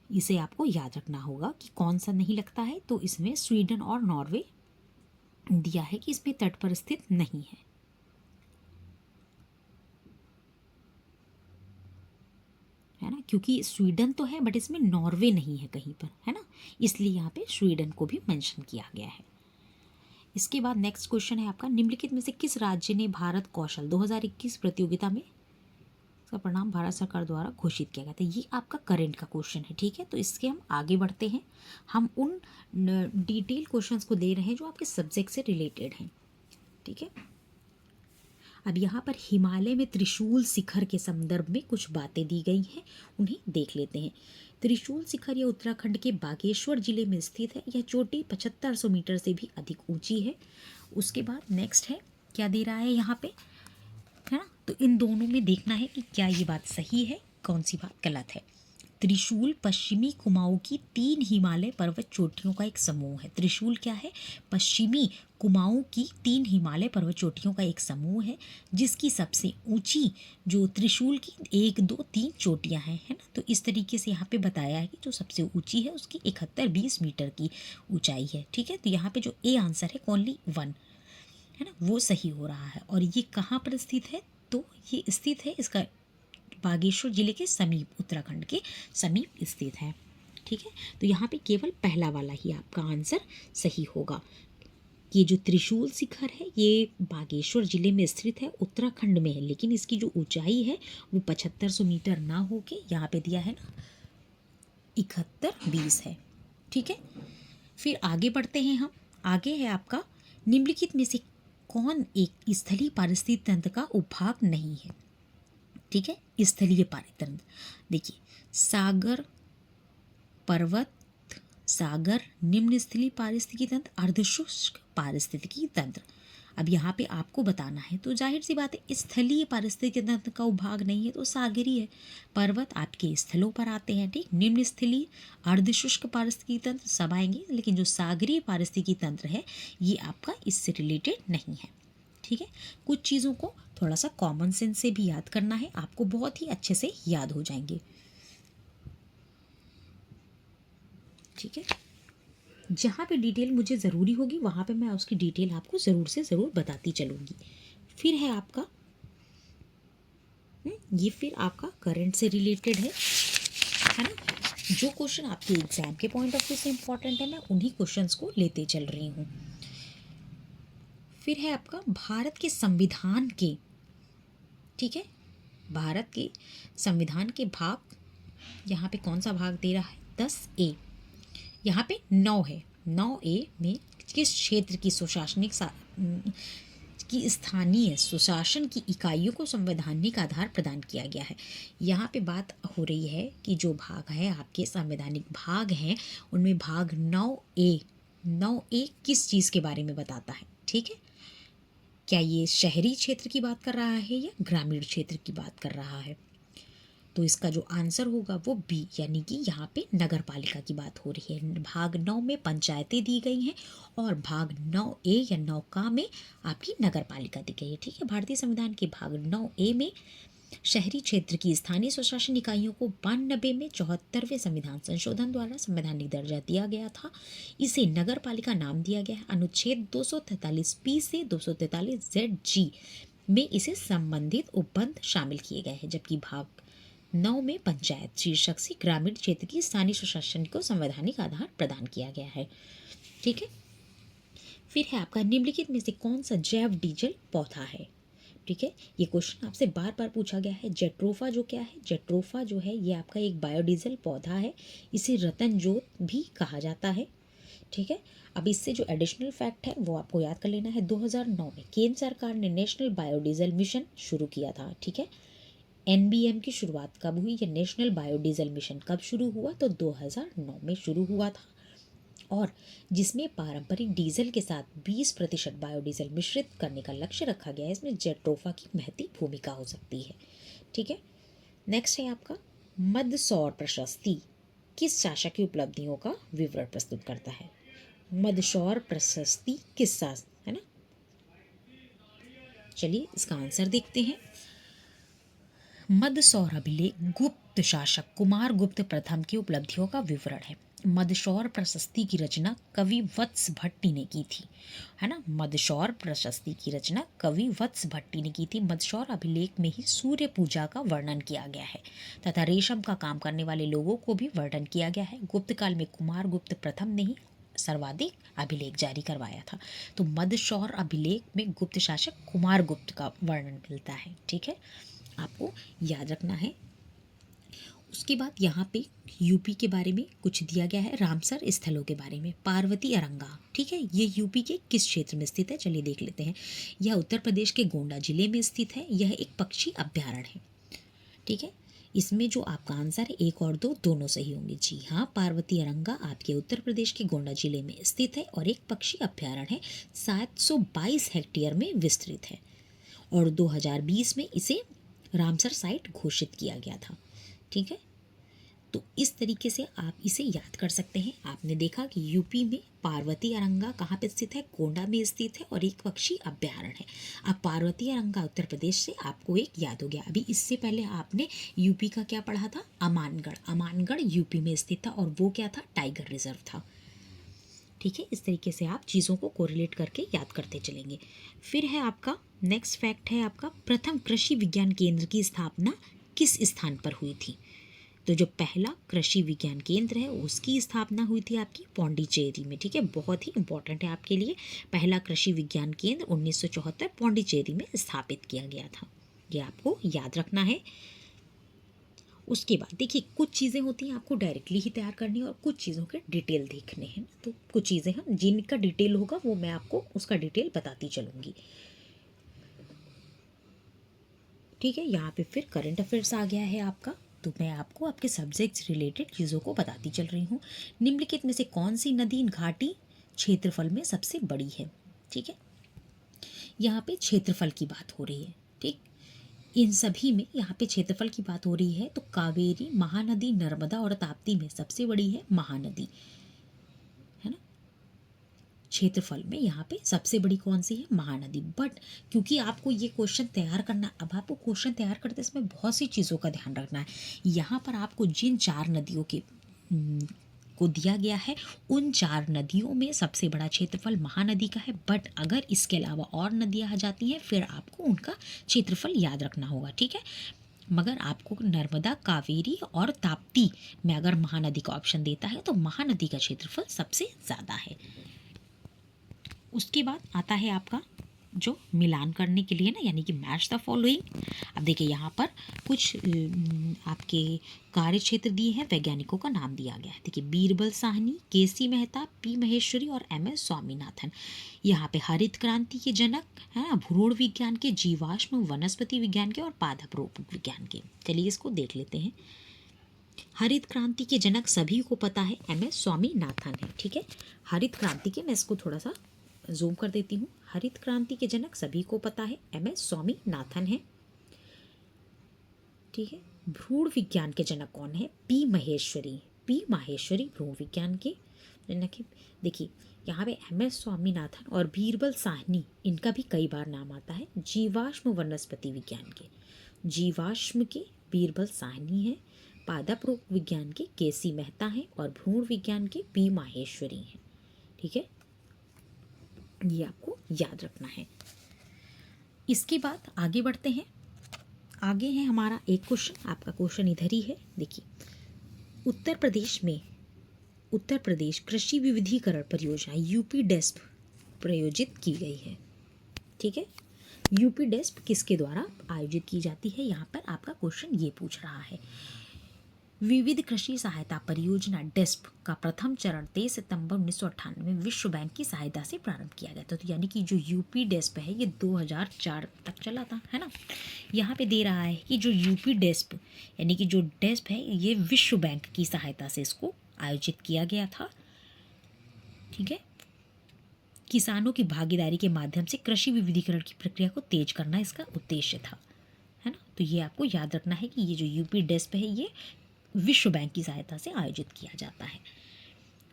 इसे आपको याद रखना होगा कि कौन सा नहीं लगता है। तो इसमें स्वीडन और नॉर्वे दिया है कि इसमें तट पर स्थित नहीं है ना, क्योंकि स्वीडन तो है बट इसमें नॉर्वे नहीं है कहीं पर, है ना, इसलिए यहाँ पे स्वीडन को भी मेंशन किया गया है। इसके बाद नेक्स्ट क्वेश्चन है आपका, निम्नलिखित में से किस राज्य ने भारत कौशल 2021 प्रतियोगिता में इसका परिणाम भारत सरकार द्वारा घोषित किया गया था? ये आपका करंट का क्वेश्चन है। ठीक है, तो इसके हम आगे बढ़ते हैं। हम उन डिटेल क्वेश्चंस को दे रहे हैं जो आपके सब्जेक्ट से रिलेटेड हैं। ठीक है, अब यहाँ पर हिमालय में त्रिशूल शिखर के संदर्भ में कुछ बातें दी गई हैं, उन्हें देख लेते हैं। त्रिशूल शिखर यह उत्तराखंड के बागेश्वर जिले में स्थित है। यह चोटी 7500 मीटर से भी अधिक ऊंची है। उसके बाद नेक्स्ट है, क्या दे रहा है यहाँ पे, है ना, तो इन दोनों में देखना है कि क्या ये बात सही है, कौन सी बात गलत है। त्रिशूल पश्चिमी कुमाऊं की 3 हिमालय पर्वत चोटियों का एक समूह है। त्रिशूल क्या है? पश्चिमी कुमाऊं की 3 हिमालय पर्वत चोटियों का एक समूह है, जिसकी सबसे ऊंची जो त्रिशूल की 1, 2, 3 चोटियां हैं, है ना। तो इस तरीके से यहाँ पे बताया है कि जो सबसे ऊंची है उसकी 71-20 मीटर की ऊंचाई है। ठीक है, तो यहाँ पे जो ए आंसर है ओनली 1 है ना, वो सही हो रहा है। और ये कहाँ पर स्थित है? तो ये स्थित है इसका बागेश्वर जिले के समीप, उत्तराखंड के समीप स्थित है। ठीक है, तो यहाँ पे केवल पहला वाला ही आपका आंसर सही होगा। ये जो त्रिशूल शिखर है ये बागेश्वर जिले में स्थित है, उत्तराखंड में है, लेकिन इसकी जो ऊंचाई है वो 7500 मीटर ना होके यहाँ पे दिया है ना 71-20 है। ठीक है, फिर आगे बढ़ते हैं हम। आगे है आपका, निम्नलिखित में से कौन एक स्थलीय पारिस्थितिक तंत्र का उपभाग नहीं है? ठीक है, स्थलीय पारिस्थितिक तंत्र देखिए, सागर, पर्वत, सागर, निम्न स्थलीय पारिस्थितिकी तंत्र, अर्धशुष्क पारिस्थितिकी तंत्र। अब यहाँ पे आपको बताना है, तो जाहिर सी बात है स्थलीय पारिस्थितिकी तंत्र का भाग नहीं है तो सागरीय है। पर्वत आपके स्थलों पर आते हैं, ठीक। निम्न स्थलीय अर्धशुष्क पारिस्थितिकी तंत्र सब आएंगे, लेकिन जो सागरीय पारिस्थितिकी तंत्र है ये आपका इससे रिलेटेड नहीं है, ठीक है। कुछ चीज़ों को थोड़ा सा कॉमन सेंस से भी याद करना है, आपको बहुत ही अच्छे से याद हो जाएंगे, ठीक है। जहाँ पे डिटेल मुझे ज़रूरी होगी वहाँ पे मैं उसकी डिटेल आपको ज़रूर से ज़रूर बताती चलूँगी। फिर है आपका ये फिर आपका करंट से रिलेटेड है ना। जो क्वेश्चन आपके एग्जाम के पॉइंट ऑफ व्यू से इम्पोर्टेंट है मैं उन्हीं क्वेश्चंस को लेते चल रही हूँ। फिर है आपका भारत के संविधान के, ठीक है, भारत के संविधान के भाग, यहाँ पे कौन सा भाग दे रहा है 10A, यहाँ पे 9 है। 9A में किस क्षेत्र की की स्थानीय सुशासन की इकाइयों को संवैधानिक आधार प्रदान किया गया है। यहाँ पे बात हो रही है कि जो भाग है आपके संवैधानिक भाग हैं उनमें भाग 9A किस चीज़ के बारे में बताता है, ठीक है। क्या ये शहरी क्षेत्र की बात कर रहा है या ग्रामीण क्षेत्र की बात कर रहा है, तो इसका जो आंसर होगा वो बी, यानी कि यहाँ पे नगर पालिका की बात हो रही है। भाग 9 में पंचायतें दी गई हैं और भाग 9A या 9 में आपकी नगर पालिका दी गई है, ठीक है। भारतीय संविधान के भाग 9A में शहरी क्षेत्र की स्थानीय स्वशासन इकाइयों को 92 में 74वें संविधान संशोधन द्वारा संवैधानिक दर्जा दिया गया था। इसे नगर पालिका नाम दिया गया है। अनुच्छेद 243 से 243 ZG में इसे संबंधित उपबंध शामिल किए गए हैं, जबकि भाग 9 में पंचायत शीर्षक से ग्रामीण क्षेत्र की स्थानीय स्वशासन को संवैधानिक आधार प्रदान किया गया है, ठीक है। फिर है आपका निम्नलिखित में से कौन सा जैव डीजल पौधा है, ठीक है। ये क्वेश्चन आपसे बार बार पूछा गया है। जेट्रोफा जो क्या है, जेट्रोफा जो है ये आपका एक बायोडीजल पौधा है, इसे रतन जोत भी कहा जाता है, ठीक है। अब इससे जो एडिशनल फैक्ट है वो आपको याद कर लेना है। 2009 में केंद्र सरकार ने नेशनल बायोडीजल मिशन शुरू किया था, ठीक है। NBM की शुरुआत कब हुई या नेशनल बायोडीजल मिशन कब शुरू हुआ, तो 2009 में शुरू हुआ था, और जिसमें पारंपरिक डीजल के साथ 20% बायोडीजल मिश्रित करने का लक्ष्य रखा गया है। इसमें जेट्रोफा की महती भूमिका हो सकती है, ठीक है। नेक्स्ट है आपका मदसौर प्रशस्ति किस शासक की उपलब्धियों का विवरण प्रस्तुत करता है। मदसौर प्रशस्ति किस शासक, है ना। चलिए इसका आंसर देखते हैं। मदसौर अभिलेख गुप्त शासक कुमार गुप्त प्रथम की उपलब्धियों का विवरण है। मदसौर प्रशस्ति की रचना कवि वत्स भट्टी ने की थी, है ना। मदसौर प्रशस्ति की रचना कवि वत्स भट्टी ने की थी। मदसौर अभिलेख में ही सूर्य पूजा का वर्णन किया गया है तथा रेशम का काम करने वाले लोगों को भी वर्णन किया गया है। गुप्त काल में कुमार गुप्त प्रथम ने ही सर्वाधिक अभिलेख जारी करवाया था। तो मदसौर अभिलेख में गुप्त शासक कुमार गुप्त का वर्णन मिलता है, ठीक है, आपको याद रखना है। उसके बाद यहाँ पे यूपी के बारे में कुछ दिया गया है, रामसर स्थलों के बारे में। पार्वती अरंगा, ठीक है, ये यूपी के किस क्षेत्र में स्थित है, चलिए देख लेते हैं। यह उत्तर प्रदेश के गोंडा जिले में स्थित है। यह एक पक्षी अभ्यारण्य है, ठीक है। इसमें जो आपका आंसर है 1 और 2 दोनों सही होंगे। जी हाँ, पार्वती अरंगा आपके उत्तर प्रदेश के गोंडा जिले में स्थित है और एक पक्षी अभ्यारण्य है। 722 हेक्टेयर में विस्तृत है और 2020 में इसे रामसर साइट घोषित किया गया था, ठीक है। तो इस तरीके से आप इसे याद कर सकते हैं। आपने देखा कि यूपी में पार्वती अरंगा कहाँ पे स्थित है, गोंडा में स्थित है और एक पक्षी अभ्यारण्य है। अब पार्वती अरंगा उत्तर प्रदेश से आपको एक याद हो गया। अभी इससे पहले आपने यूपी का क्या पढ़ा था, अमानगढ़। अमानगढ़ यूपी में स्थित था और वो क्या था, टाइगर रिजर्व था, ठीक है। इस तरीके से आप चीज़ों को कोरिलेट करके याद करते चलेंगे। फिर है आपका नेक्स्ट फैक्ट है आपका प्रथम कृषि विज्ञान केंद्र की स्थापना किस स्थान पर हुई थी। तो जो पहला कृषि विज्ञान केंद्र है उसकी स्थापना हुई थी आपकी पौंडीचेरी में, ठीक है। बहुत ही इंपॉर्टेंट है आपके लिए। पहला कृषि विज्ञान केंद्र 1974 पौंडीचेरी में स्थापित किया गया था, ये आपको याद रखना है। उसके बाद देखिए कुछ चीज़ें होती हैं आपको डायरेक्टली ही तैयार करनी है और कुछ चीज़ों के डिटेल देखने हैं। तो कुछ चीज़ें हैं जिनका डिटेल होगा वो मैं आपको उसका डिटेल बताती चलूँगी, ठीक है। यहाँ पे फिर करंट अफेयर्स आ गया है आपका, तो मैं आपको आपके सब्जेक्ट से रिलेटेड चीज़ों को बताती चल रही हूँ। निम्नलिखित में से कौन सी नदी घाटी क्षेत्रफल में सबसे बड़ी है, ठीक है। यहाँ पे क्षेत्रफल की बात हो रही है, ठीक। इन सभी में यहाँ पे क्षेत्रफल की बात हो रही है, तो कावेरी, महानदी, नर्मदा और ताप्ती में सबसे बड़ी है महानदी, है ना। क्षेत्रफल में यहाँ पे सबसे बड़ी कौन सी है? महानदी। बट क्योंकि आपको ये क्वेश्चन तैयार करना, अब आपको क्वेश्चन तैयार करते समय बहुत सी चीज़ों का ध्यान रखना है। यहाँ पर आपको जिन 4 नदियों के को दिया गया है, उन 4 नदियों में सबसे बड़ा क्षेत्रफल महानदी का है। बट अगर इसके अलावा और नदियाँ आ जाती हैं, फिर आपको उनका क्षेत्रफल याद रखना होगा, ठीक है। मगर आपको नर्मदा, कावेरी और ताप्ती में अगर महानदी का ऑप्शन देता है, तो महानदी का क्षेत्रफल सबसे ज़्यादा है। उसके बाद आता है आपका जो मिलान करने के लिए ना, यानी कि मैच द फॉलोइंग। अब देखिए यहाँ पर कुछ आपके कार्य क्षेत्र दिए हैं, वैज्ञानिकों का नाम दिया गया है। देखिए बीरबल साहनी, केसी मेहता, पी महेश्वरी और MS स्वामीनाथन। यहाँ पे हरित क्रांति के जनक है ना, भ्रूण विज्ञान के, जीवाश्म वनस्पति विज्ञान के और पादप रोग विज्ञान के। चलिए इसको देख लेते हैं। हरित क्रांति के जनक सभी को पता है, MS स्वामीनाथन है, ठीक है। हरित क्रांति के, मैं इसको थोड़ा सा जूम कर देती हूँ। हरित क्रांति के जनक सभी को पता है, MS स्वामीनाथन है, ठीक है। भ्रूण विज्ञान के जनक कौन है? पी महेश्वरी। पी माहेश्वरी भ्रूण विज्ञान के जनक है। देखिए यहाँ पे MS स्वामीनाथन और बीरबल साहनी, इनका भी कई बार नाम आता है। जीवाश्म वनस्पति विज्ञान के, जीवाश्म के बीरबल साहनी है, पादप रोग विज्ञान के केसी मेहता हैं और भ्रूण विज्ञान के पी माहेश्वरी हैं, ठीक है। ये आपको याद रखना है। इसके बाद आगे बढ़ते हैं। आगे है हमारा एक क्वेश्चन, आपका क्वेश्चन इधर ही है। देखिए उत्तर प्रदेश कृषि विविधीकरण परियोजना UPDESP प्रायोजित की गई है, ठीक है। UPDESP किसके द्वारा आयोजित की जाती है? यहाँ पर आपका क्वेश्चन ये पूछ रहा है। विविध कृषि सहायता परियोजना डेस्प का प्रथम चरण 23 सितंबर 1998 में विश्व बैंक की सहायता से प्रारंभ किया गया था। तो यानी कि जो UPDESP है ये 2004 तक चला था, है ना। यहाँ पे दे रहा है कि जो UPDESP यानी कि जो डेस्प है, ये विश्व बैंक की सहायता से इसको आयोजित किया गया था, ठीक है। किसानों की भागीदारी के माध्यम से कृषि विविधीकरण की प्रक्रिया को तेज करना इसका उद्देश्य था, है ना। तो ये आपको याद रखना है कि ये जो UPDESP है ये विश्व बैंक की सहायता से आयोजित किया जाता है।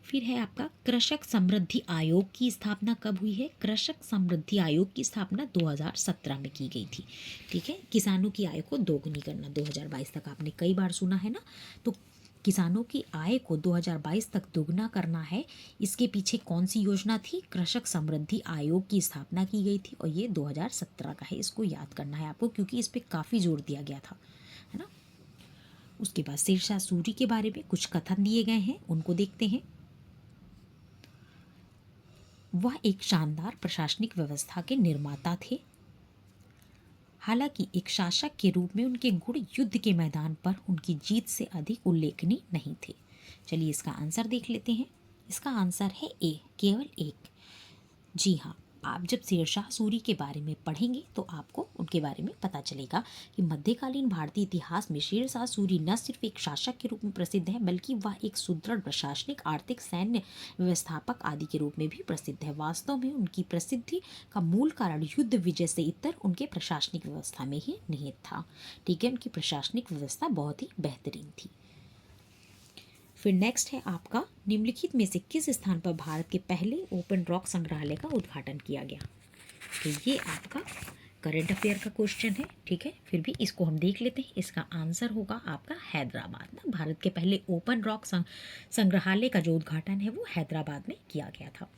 फिर है आपका कृषक समृद्धि आयोग की स्थापना कब हुई है? कृषक समृद्धि आयोग की स्थापना 2017 में की गई थी, ठीक है। किसानों की आय को दोगुनी करना, 2022 तक आपने कई बार सुना है ना। तो किसानों की आय को 2022 तक दोगुना करना है, इसके पीछे कौन सी योजना थी? कृषक समृद्धि आयोग की स्थापना की गई थी और ये 2017 का है। इसको याद करना है आपको, क्योंकि इस पर काफ़ी जोर दिया गया था, है ना। उसके बाद शेरशाह सूरी के बारे में कुछ कथन दिए गए हैं, उनको देखते हैं। वह एक शानदार प्रशासनिक व्यवस्था के निर्माता थे। हालांकि एक शासक के रूप में उनके गुण युद्ध के मैदान पर उनकी जीत से अधिक उल्लेखनीय नहीं थे। चलिए इसका आंसर देख लेते हैं। इसका आंसर है ए, केवल एक। जी हाँ, आप जब शेरशाह सूरी के बारे में पढ़ेंगे तो आपको उनके बारे में पता चलेगा कि मध्यकालीन भारतीय इतिहास में शेरशाह सूरी न सिर्फ एक शासक के रूप में प्रसिद्ध है, बल्कि वह एक सुदृढ़ प्रशासनिक, आर्थिक, सैन्य व्यवस्थापक आदि के रूप में भी प्रसिद्ध है। वास्तव में उनकी प्रसिद्धि का मूल कारण युद्ध विजय से इतर उनके प्रशासनिक व्यवस्था में ही निहित था, ठीक है। उनकी प्रशासनिक व्यवस्था बहुत ही बेहतरीन थी। फिर नेक्स्ट है आपका, निम्नलिखित में से किस स्थान पर भारत के पहले ओपन रॉक संग्रहालय का उद्घाटन किया गया? तो ये आपका करंट अफेयर का क्वेश्चन है, ठीक है। फिर भी इसको हम देख लेते हैं। इसका आंसर होगा आपका हैदराबाद ना। भारत के पहले ओपन रॉक संग्रहालय का जो उद्घाटन है वो हैदराबाद में किया गया था।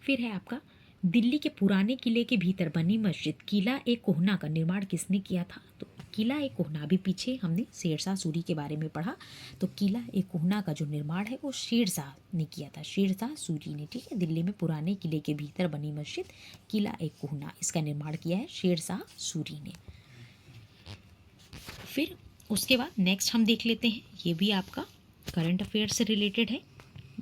फिर है आपका, दिल्ली के पुराने किले के भीतर बनी मस्जिद किला ए कोहना का निर्माण किसने किया था? तो किला ए कोहना, अभी पीछे हमने शेरशाह सूरी के बारे में पढ़ा, तो किला ए कोहना का जो निर्माण है वो शेरशाह ने किया था, शेरशाह सूरी ने, ठीक है। दिल्ली में पुराने किले के भीतर बनी मस्जिद किला ए कोहना, इसका निर्माण किया है शेरशाह सूरी ने। फिर उसके बाद नेक्स्ट हम देख लेते हैं, ये भी आपका करंट अफेयर से रिलेटेड है।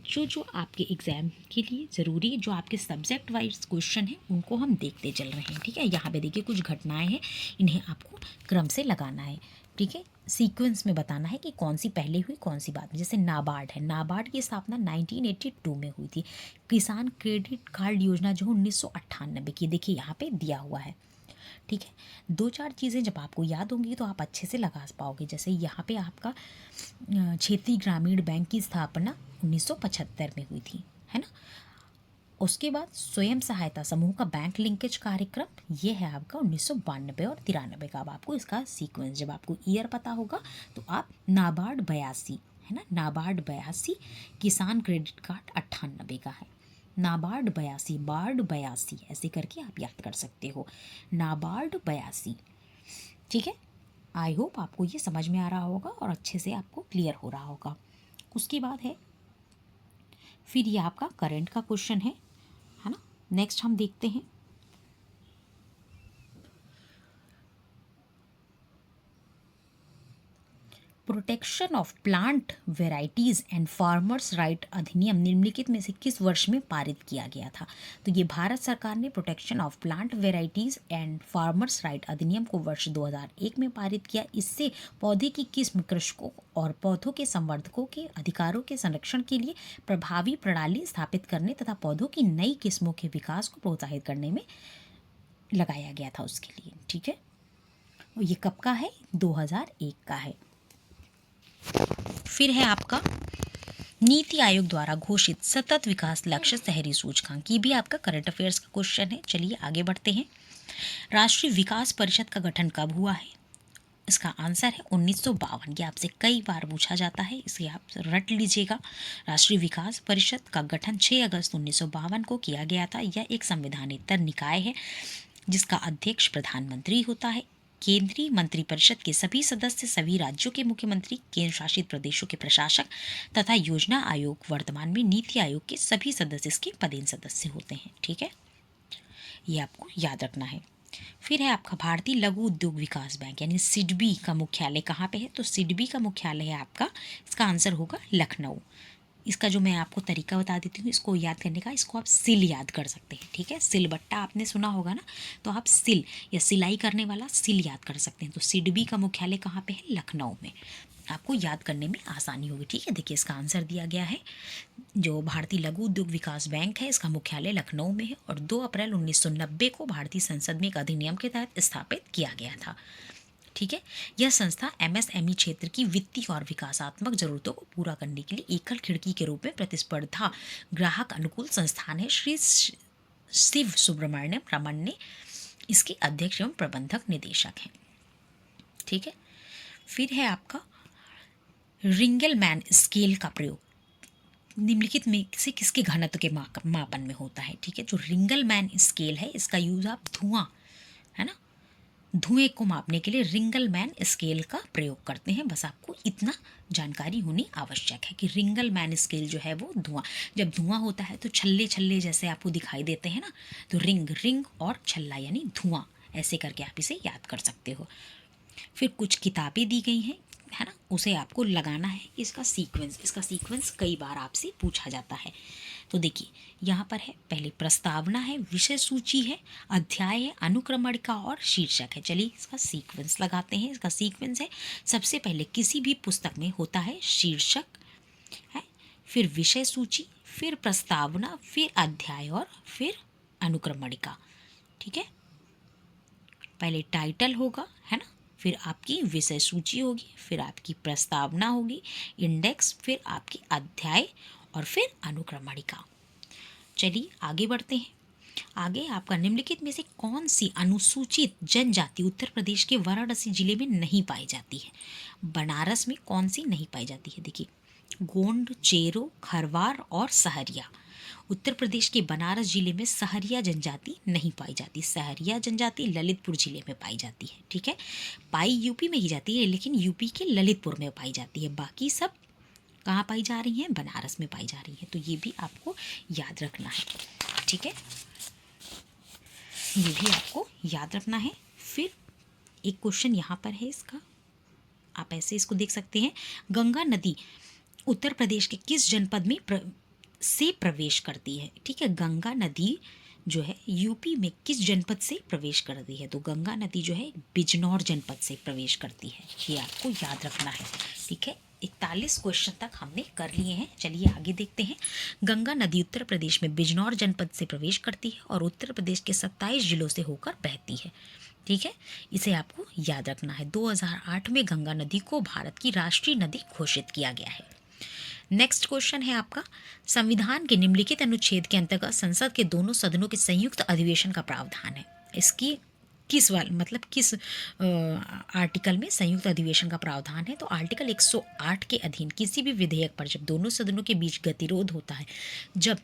जो आपके एग्ज़ाम के लिए ज़रूरी, जो आपके सब्जेक्ट वाइज क्वेश्चन हैं उनको हम देखते चल रहे हैं, ठीक है। यहाँ पे देखिए कुछ घटनाएं हैं, इन्हें आपको क्रम से लगाना है। ठीक है, सीक्वेंस में बताना है कि कौन सी पहले हुई कौन सी बाद में। जैसे नाबार्ड है, नाबार्ड की स्थापना 1982 में हुई थी। किसान क्रेडिट कार्ड योजना जो 1998 की, देखिए यहाँ पे दिया हुआ है। ठीक है, दो चार चीज़ें जब आपको याद होंगी तो आप अच्छे से लगा पाओगे। जैसे यहाँ पे आपका क्षेत्रीय ग्रामीण बैंक की स्थापना 1975 में हुई थी, है ना। उसके बाद स्वयं सहायता समूह का बैंक लिंकेज कार्यक्रम, ये है आपका 1992 और 93 का। अब आपको इसका सीक्वेंस, जब आपको ईयर पता होगा तो आप नाबार्ड 82, है ना, नाबार्ड 82, किसान क्रेडिट कार्ड 98 का है। नाबार्ड 82, बार्ड 82, ऐसे करके आप याद कर सकते हो, नाबार्ड 82। ठीक है, आई होप आपको ये समझ में आ रहा होगा और अच्छे से आपको क्लियर हो रहा होगा। उसके बाद है फिर ये आपका करंट का क्वेश्चन है ना। नेक्स्ट हम देखते हैं, protection of plant varieties and farmers right अधिनियम निम्नलिखित में से किस वर्ष में पारित किया गया था। तो ये भारत सरकार ने protection of plant varieties and farmers right अधिनियम को वर्ष 2001 में पारित किया। इससे पौधे की किस्म, कृषकों और पौधों के संवर्धकों के अधिकारों के संरक्षण के लिए प्रभावी प्रणाली स्थापित करने तथा पौधों की नई किस्मों के विकास को प्रोत्साहित करने में लगाया गया था उसके लिए। ठीक है, और ये कब का है, 2001 का है। फिर है आपका नीति आयोग द्वारा घोषित सतत विकास लक्ष्य शहरी सूचकांक, ये भी आपका करंट अफेयर्स का क्वेश्चन है। चलिए आगे बढ़ते हैं। राष्ट्रीय विकास परिषद का गठन कब हुआ है, इसका आंसर है 1952। ये आपसे कई बार पूछा जाता है, इसे आप रट लीजिएगा। राष्ट्रीय विकास परिषद का गठन 6 अगस्त 1952 को किया गया था। यह एक संवैधानिक निकाय है जिसका अध्यक्ष प्रधानमंत्री होता है। केंद्रीय मंत्रिपरिषद के सभी सदस्य सभी राज्यों के मुख्यमंत्री, केंद्र शासित प्रदेशों के प्रशासक तथा योजना आयोग, वर्तमान में नीति आयोग के सभी सदस्य इसके पदेन सदस्य होते हैं। ठीक है, ये आपको याद रखना है। फिर है आपका भारतीय लघु उद्योग विकास बैंक यानी सिडबी का मुख्यालय कहाँ पे है। तो सिडबी का मुख्यालय है आपका, इसका आंसर होगा लखनऊ। इसका जो मैं आपको तरीका बता देती हूँ इसको याद करने का, इसको आप सिल याद कर सकते हैं। ठीक है, सिलबट्टा आपने सुना होगा ना, तो आप सिल या सिलाई करने वाला सिल याद कर सकते हैं। तो सिडबी का मुख्यालय कहाँ पे है, लखनऊ में। आपको याद करने में आसानी होगी। ठीक है, देखिए इसका आंसर दिया गया है, जो भारतीय लघु उद्योग विकास बैंक है इसका मुख्यालय लखनऊ में है और 2 अप्रैल 1990 को भारतीय संसद में एक अधिनियम के तहत स्थापित किया गया था। ठीक है, यह संस्था एमएसएमई क्षेत्र की वित्तीय और विकासात्मक जरूरतों को पूरा करने के लिए एकल खिड़की के रूप में प्रतिस्पर्धा ग्राहक अनुकूल संस्थान है। श्री शिव सुब्रमण्यम रमन ने इसके अध्यक्ष एवं प्रबंधक निदेशक हैं। ठीक है, फिर है आपका रिंगलमैन स्केल का प्रयोग निम्नलिखित में से किसके घनत्व के मापन में होता है। ठीक है, जो रिंगलमैन स्केल है इसका यूज आप धुआं, है ना, धुएं को मापने के लिए रिंगलमैन स्केल का प्रयोग करते हैं। बस आपको इतना जानकारी होनी आवश्यक है कि रिंगलमैन स्केल जो है वो धुआं, जब धुआं होता है तो छल्ले छल्ले जैसे आपको दिखाई देते हैं ना, तो रिंग रिंग और छल्ला यानी धुआं, ऐसे करके आप इसे याद कर सकते हो। फिर कुछ किताबें दी गई हैं, है ना, उसे आपको लगाना है इसका सीक्वेंस कई बार आपसे पूछा जाता है। तो देखिए यहाँ पर है, पहले प्रस्तावना है, विषय सूची है, अध्याय है, अनुक्रमणिका और शीर्षक है। चलिए इसका सीक्वेंस लगाते हैं। इसका सीक्वेंस है, सबसे पहले किसी भी पुस्तक में होता है शीर्षक, है, फिर विषय सूची, फिर प्रस्तावना, फिर अध्याय और फिर अनुक्रमणिका। ठीक है, पहले टाइटल होगा, है ना, फिर आपकी विषय सूची होगी, फिर आपकी प्रस्तावना होगी, इंडेक्स, फिर आपकी अध्याय और फिर अनुक्रमणिका। चलिए आगे बढ़ते हैं। आगे आपका निम्नलिखित में से कौन सी अनुसूचित जनजाति उत्तर प्रदेश के वाराणसी जिले में नहीं पाई जाती है। बनारस में कौन सी नहीं पाई जाती है, देखिए गोंड, चेरो, खरवार और सहरिया। उत्तर प्रदेश के बनारस जिले में सहरिया जनजाति नहीं पाई जाती। सहरिया जनजाति ललितपुर जिले में पाई जाती है। ठीक है, पाई यूपी में ही जाती है लेकिन यूपी के ललितपुर में पाई जाती है। बाकी सब कहाँ पाई जा रही हैं, बनारस में पाई जा रही है। तो ये भी आपको याद रखना है। ठीक है, ये भी आपको याद रखना है। फिर एक क्वेश्चन यहाँ पर है इसका, आप ऐसे इसको देख सकते हैं, गंगा नदी उत्तर प्रदेश के किस जनपद में से प्रवेश करती है। ठीक है, गंगा नदी जो है यूपी में किस जनपद से प्रवेश करती है? तो गंगा नदी जो है बिजनौर जनपद से प्रवेश करती है, ये आपको याद रखना है। ठीक है, 41 क्वेश्चन तक हमने कर लिए हैं। चलिए आगे देखते हैं। गंगा नदी उत्तर प्रदेश में बिजनौर जनपद से प्रवेश करती है और उत्तर प्रदेश के 27 जिलों से होकर बहती है। ठीक है, इसे आपको याद रखना है। 2008 में गंगा नदी को भारत की राष्ट्रीय नदी घोषित किया गया है। नेक्स्ट क्वेश्चन है आपका, संविधान के निम्नलिखित अनुच्छेद के अंतर्गत संसद के दोनों सदनों के संयुक्त अधिवेशन का प्रावधान है। इसकी किस वाल मतलब किस आर्टिकल में संयुक्त अधिवेशन का प्रावधान है? तो आर्टिकल 108 के अधीन किसी भी विधेयक पर जब दोनों सदनों के बीच गतिरोध होता है, जब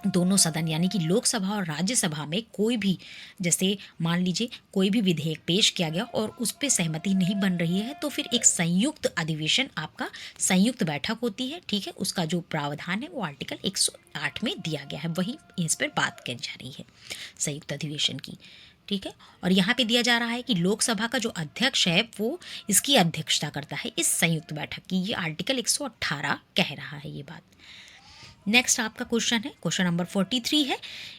दोनों सदन यानी कि लोकसभा और राज्यसभा में कोई भी, जैसे मान लीजिए कोई भी विधेयक पेश किया गया और उस पर सहमति नहीं बन रही है, तो फिर एक संयुक्त अधिवेशन आपका संयुक्त बैठक होती है। ठीक है, उसका जो प्रावधान है वो आर्टिकल 108 में दिया गया है, वही इस पर बात की जा रही है संयुक्त अधिवेशन की। ठीक है, और यहाँ पे दिया जा रहा है कि लोकसभा का जो अध्यक्ष है वो इसकी अध्यक्षता करता है इस संयुक्त बैठक की। ये आर्टिकल 118 कह रहा है ये बात। नेक्स्ट आपका क्वेश्चन है, क्वेश्चन नंबर 43 है।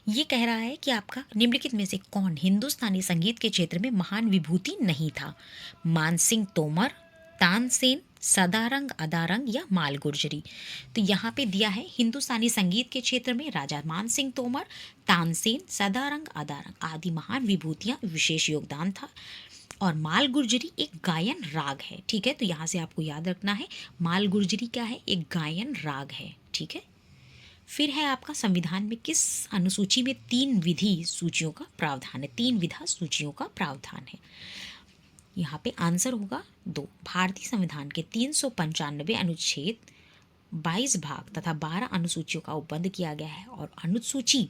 ये कह रहा है कि आपका निम्नलिखित में से कौन हिंदुस्तानी संगीत के क्षेत्र में महान विभूति नहीं था? मानसिंह तोमर, तानसेन, सदारंग, अदारंग या माल गुर्जरी? तो यहाँ पे दिया है हिंदुस्तानी संगीत के क्षेत्र में राजा मानसिंह तोमर, तानसेन, सदारंग, अदारंग आदि महान विभूतियाँ विशेष योगदान था। और माल गुर्जरी एक गायन राग है। ठीक है, तो यहाँ से आपको याद रखना है माल गुर्जरी क्या है? एक गायन राग है। ठीक है, फिर है आपका संविधान में किस अनुसूची में 3 विधि सूचियों का प्रावधान है? 3 विधा सूचियों का प्रावधान है। यहाँ पे आंसर होगा 2। भारतीय संविधान के 395 अनुच्छेद 22 भाग तथा 12 अनुसूचियों का उपबंध किया गया है। और अनुसूची,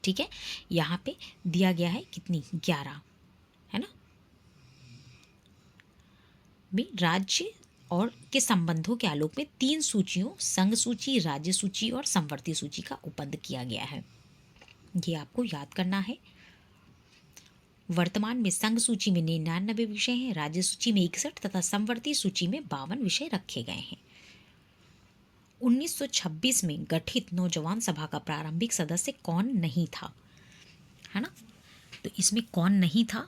ठीक है, यहाँ पे दिया गया है कितनी? 11, है ना, में राज्य और के संबंधों के आलोक में 3 सूचियों संघ सूची, राज्य सूची और संवर्ती सूची का उपबंध किया गया है। ये आपको याद करना है। वर्तमान में संघ सूची में 99 विषय हैं, राज्य सूची में 61 तथा संवर्ती सूची में 52 विषय रखे गए हैं। 1926 में गठित नौजवान सभा का प्रारंभिक सदस्य कौन नहीं था? है ना, तो इसमें कौन नहीं था?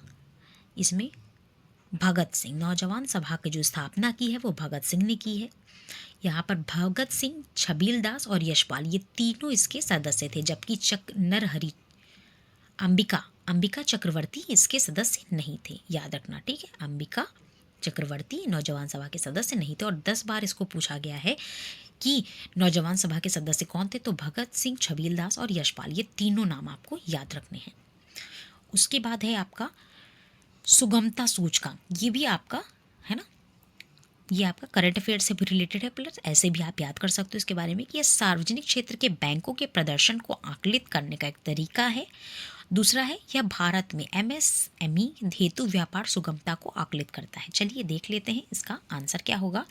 इसमें भगत सिंह। नौजवान सभा की जो स्थापना की है वो भगत सिंह ने की है। यहाँ पर भगत सिंह, छबीलदास और यशपाल ये तीनों इसके सदस्य थे, जबकि नरहरि, अंबिका चक्रवर्ती इसके सदस्य नहीं थे। याद रखना, ठीक है, अंबिका चक्रवर्ती नौजवान सभा के सदस्य नहीं थे। और 10 बार इसको पूछा गया है कि नौजवान सभा के सदस्य कौन थे, तो भगत सिंह, छबीलदास और यशपाल, ये तीनों नाम आपको याद रखने हैं। उसके बाद है आपका सुगमता सूचकांक। ये भी आपका है ना, ये आपका करंट अफेयर से भी रिलेटेड है, प्लस ऐसे भी आप याद कर सकते हो इसके बारे में कि यह सार्वजनिक क्षेत्र के बैंकों के प्रदर्शन को आकलित करने का एक तरीका है। दूसरा है यह भारत में MSME हेतु व्यापार सुगमता को आकलित करता है। चलिए देख लेते हैं इसका आंसर क्या होगा।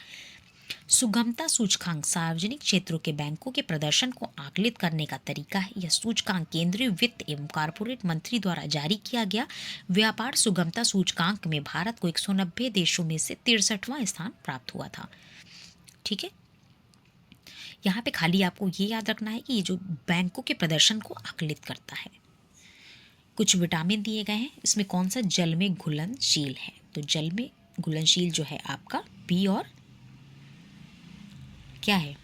सुगमता सूचकांक सार्वजनिक क्षेत्रों के बैंकों के प्रदर्शन को आकलित करने का तरीका है। यह सूचकांक केंद्रीय वित्त एवं कारपोरेट मंत्री द्वारा जारी किया गया व्यापार सुगमता सूचकांक में भारत को 190 देशों में से 63वां स्थान प्राप्त हुआ था। ठीक है, यहाँ पे खाली आपको ये याद रखना है कि ये जो बैंकों के प्रदर्शन को आकलित करता है। कुछ विटामिन दिए गए हैं, इसमें कौन सा जल में घुलनशील है? तो जल में घुलनशील जो है आपका बी और क्या है,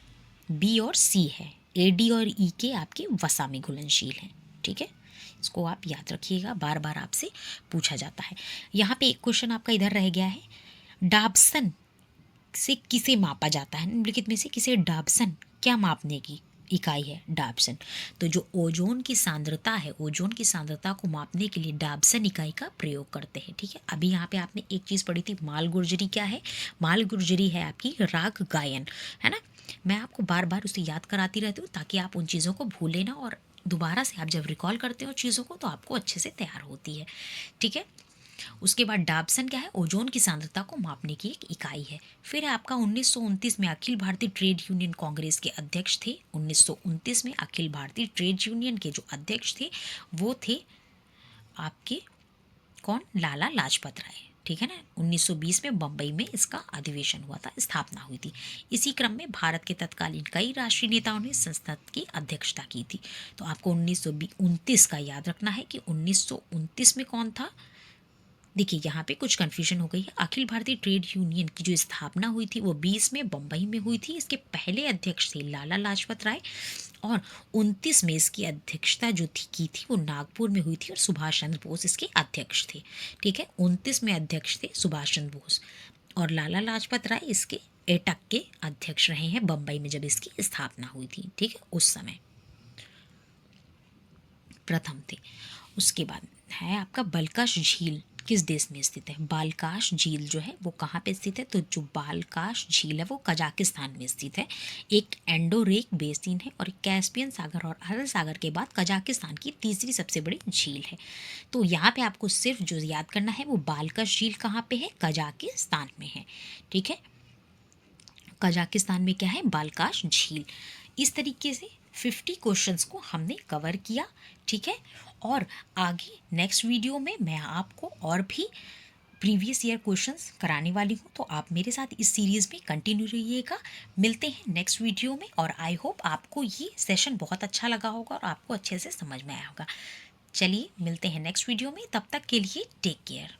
बी और सी है। AD और E के आपके वसा में घुलनशील है। ठीक है, इसको आप याद रखिएगा, बार बार आपसे पूछा जाता है। यहाँ पे एक क्वेश्चन आपका इधर रह गया है, डाबसन से किसे मापा जाता है? निम्नलिखित में से किसे डाबसन क्या मापने की इकाई है? डाबसन, तो जो ओजोन की सांद्रता है, ओजोन की सांद्रता को मापने के लिए डाबसन इकाई का प्रयोग करते हैं। ठीक है, अभी यहाँ पे आपने एक चीज़ पढ़ी थी, माल गुर्जरी क्या है? माल गुर्जरी है आपकी राग गायन, है ना। मैं आपको बार बार उसे याद कराती रहती हूँ ताकि आप उन चीज़ों को भूलें ना, और दोबारा से आप जब रिकॉल करते हो चीज़ों को तो आपको अच्छे से तैयार होती है। ठीक है, उसके बाद डाबसन क्या है? ओजोन की सांद्रता को मापने की एक इकाई है। फिर आपका 1929 में अखिल भारतीय ट्रेड यूनियन कांग्रेस के अध्यक्ष थे। 1929 में अखिल भारतीय ट्रेड यूनियन के जो अध्यक्ष थे वो थे आपके कौन? लाला लाजपत राय। ठीक है ना। 1920 में बम्बई में इसका अधिवेशन हुआ था, स्थापना हुई थी। इसी क्रम में भारत के तत्कालीन कई राष्ट्रीय नेताओं ने संसद की अध्यक्षता की थी। तो आपको 1929 का याद रखना है कि 1929 में कौन था। देखिए यहाँ पे कुछ कन्फ्यूजन हो गई है। अखिल भारतीय ट्रेड यूनियन की जो स्थापना हुई थी वो 20 में बम्बई में हुई थी। इसके पहले अध्यक्ष थे लाला लाजपत राय, और 29 में इसकी अध्यक्षता जो थी की थी वो नागपुर में हुई थी, और सुभाष चंद्र बोस इसके अध्यक्ष थे। ठीक है, 29 में अध्यक्ष थे सुभाष चंद्र बोस, और लाला लाजपत राय इसके एटक के अध्यक्ष रहे हैं बम्बई में जब इसकी स्थापना हुई थी। ठीक है, उस समय प्रथम थे। उसके बाद है आपका बालकाश झील किस देश में स्थित है। बालकाश झील जो है वो कहाँ पे स्थित है, तो जो बालकाश झील है वो कजाकिस्तान में स्थित है। एक एंडोरेक बेसिन है, और कैस्पियन सागर और अरब सागर के बाद कजाकिस्तान की तीसरी सबसे बड़ी झील है। तो यहाँ पे आपको सिर्फ जो याद करना है वो बालकाश झील कहाँ पे है, कजाकिस्तान में है। ठीक है, कजाकिस्तान में क्या है, बालकाश झील। इस तरीके से 50 क्वेश्चंस को हमने कवर किया। ठीक है, और आगे नेक्स्ट वीडियो में मैं आपको और भी प्रीवियस ईयर क्वेश्चंस कराने वाली हूँ, तो आप मेरे साथ इस सीरीज़ में कंटिन्यू रहिएगा। मिलते हैं नेक्स्ट वीडियो में, और आई होप आपको ये सेशन बहुत अच्छा लगा होगा और आपको अच्छे से समझ में आया होगा। चलिए मिलते हैं नेक्स्ट वीडियो में, तब तक के लिए टेक केयर।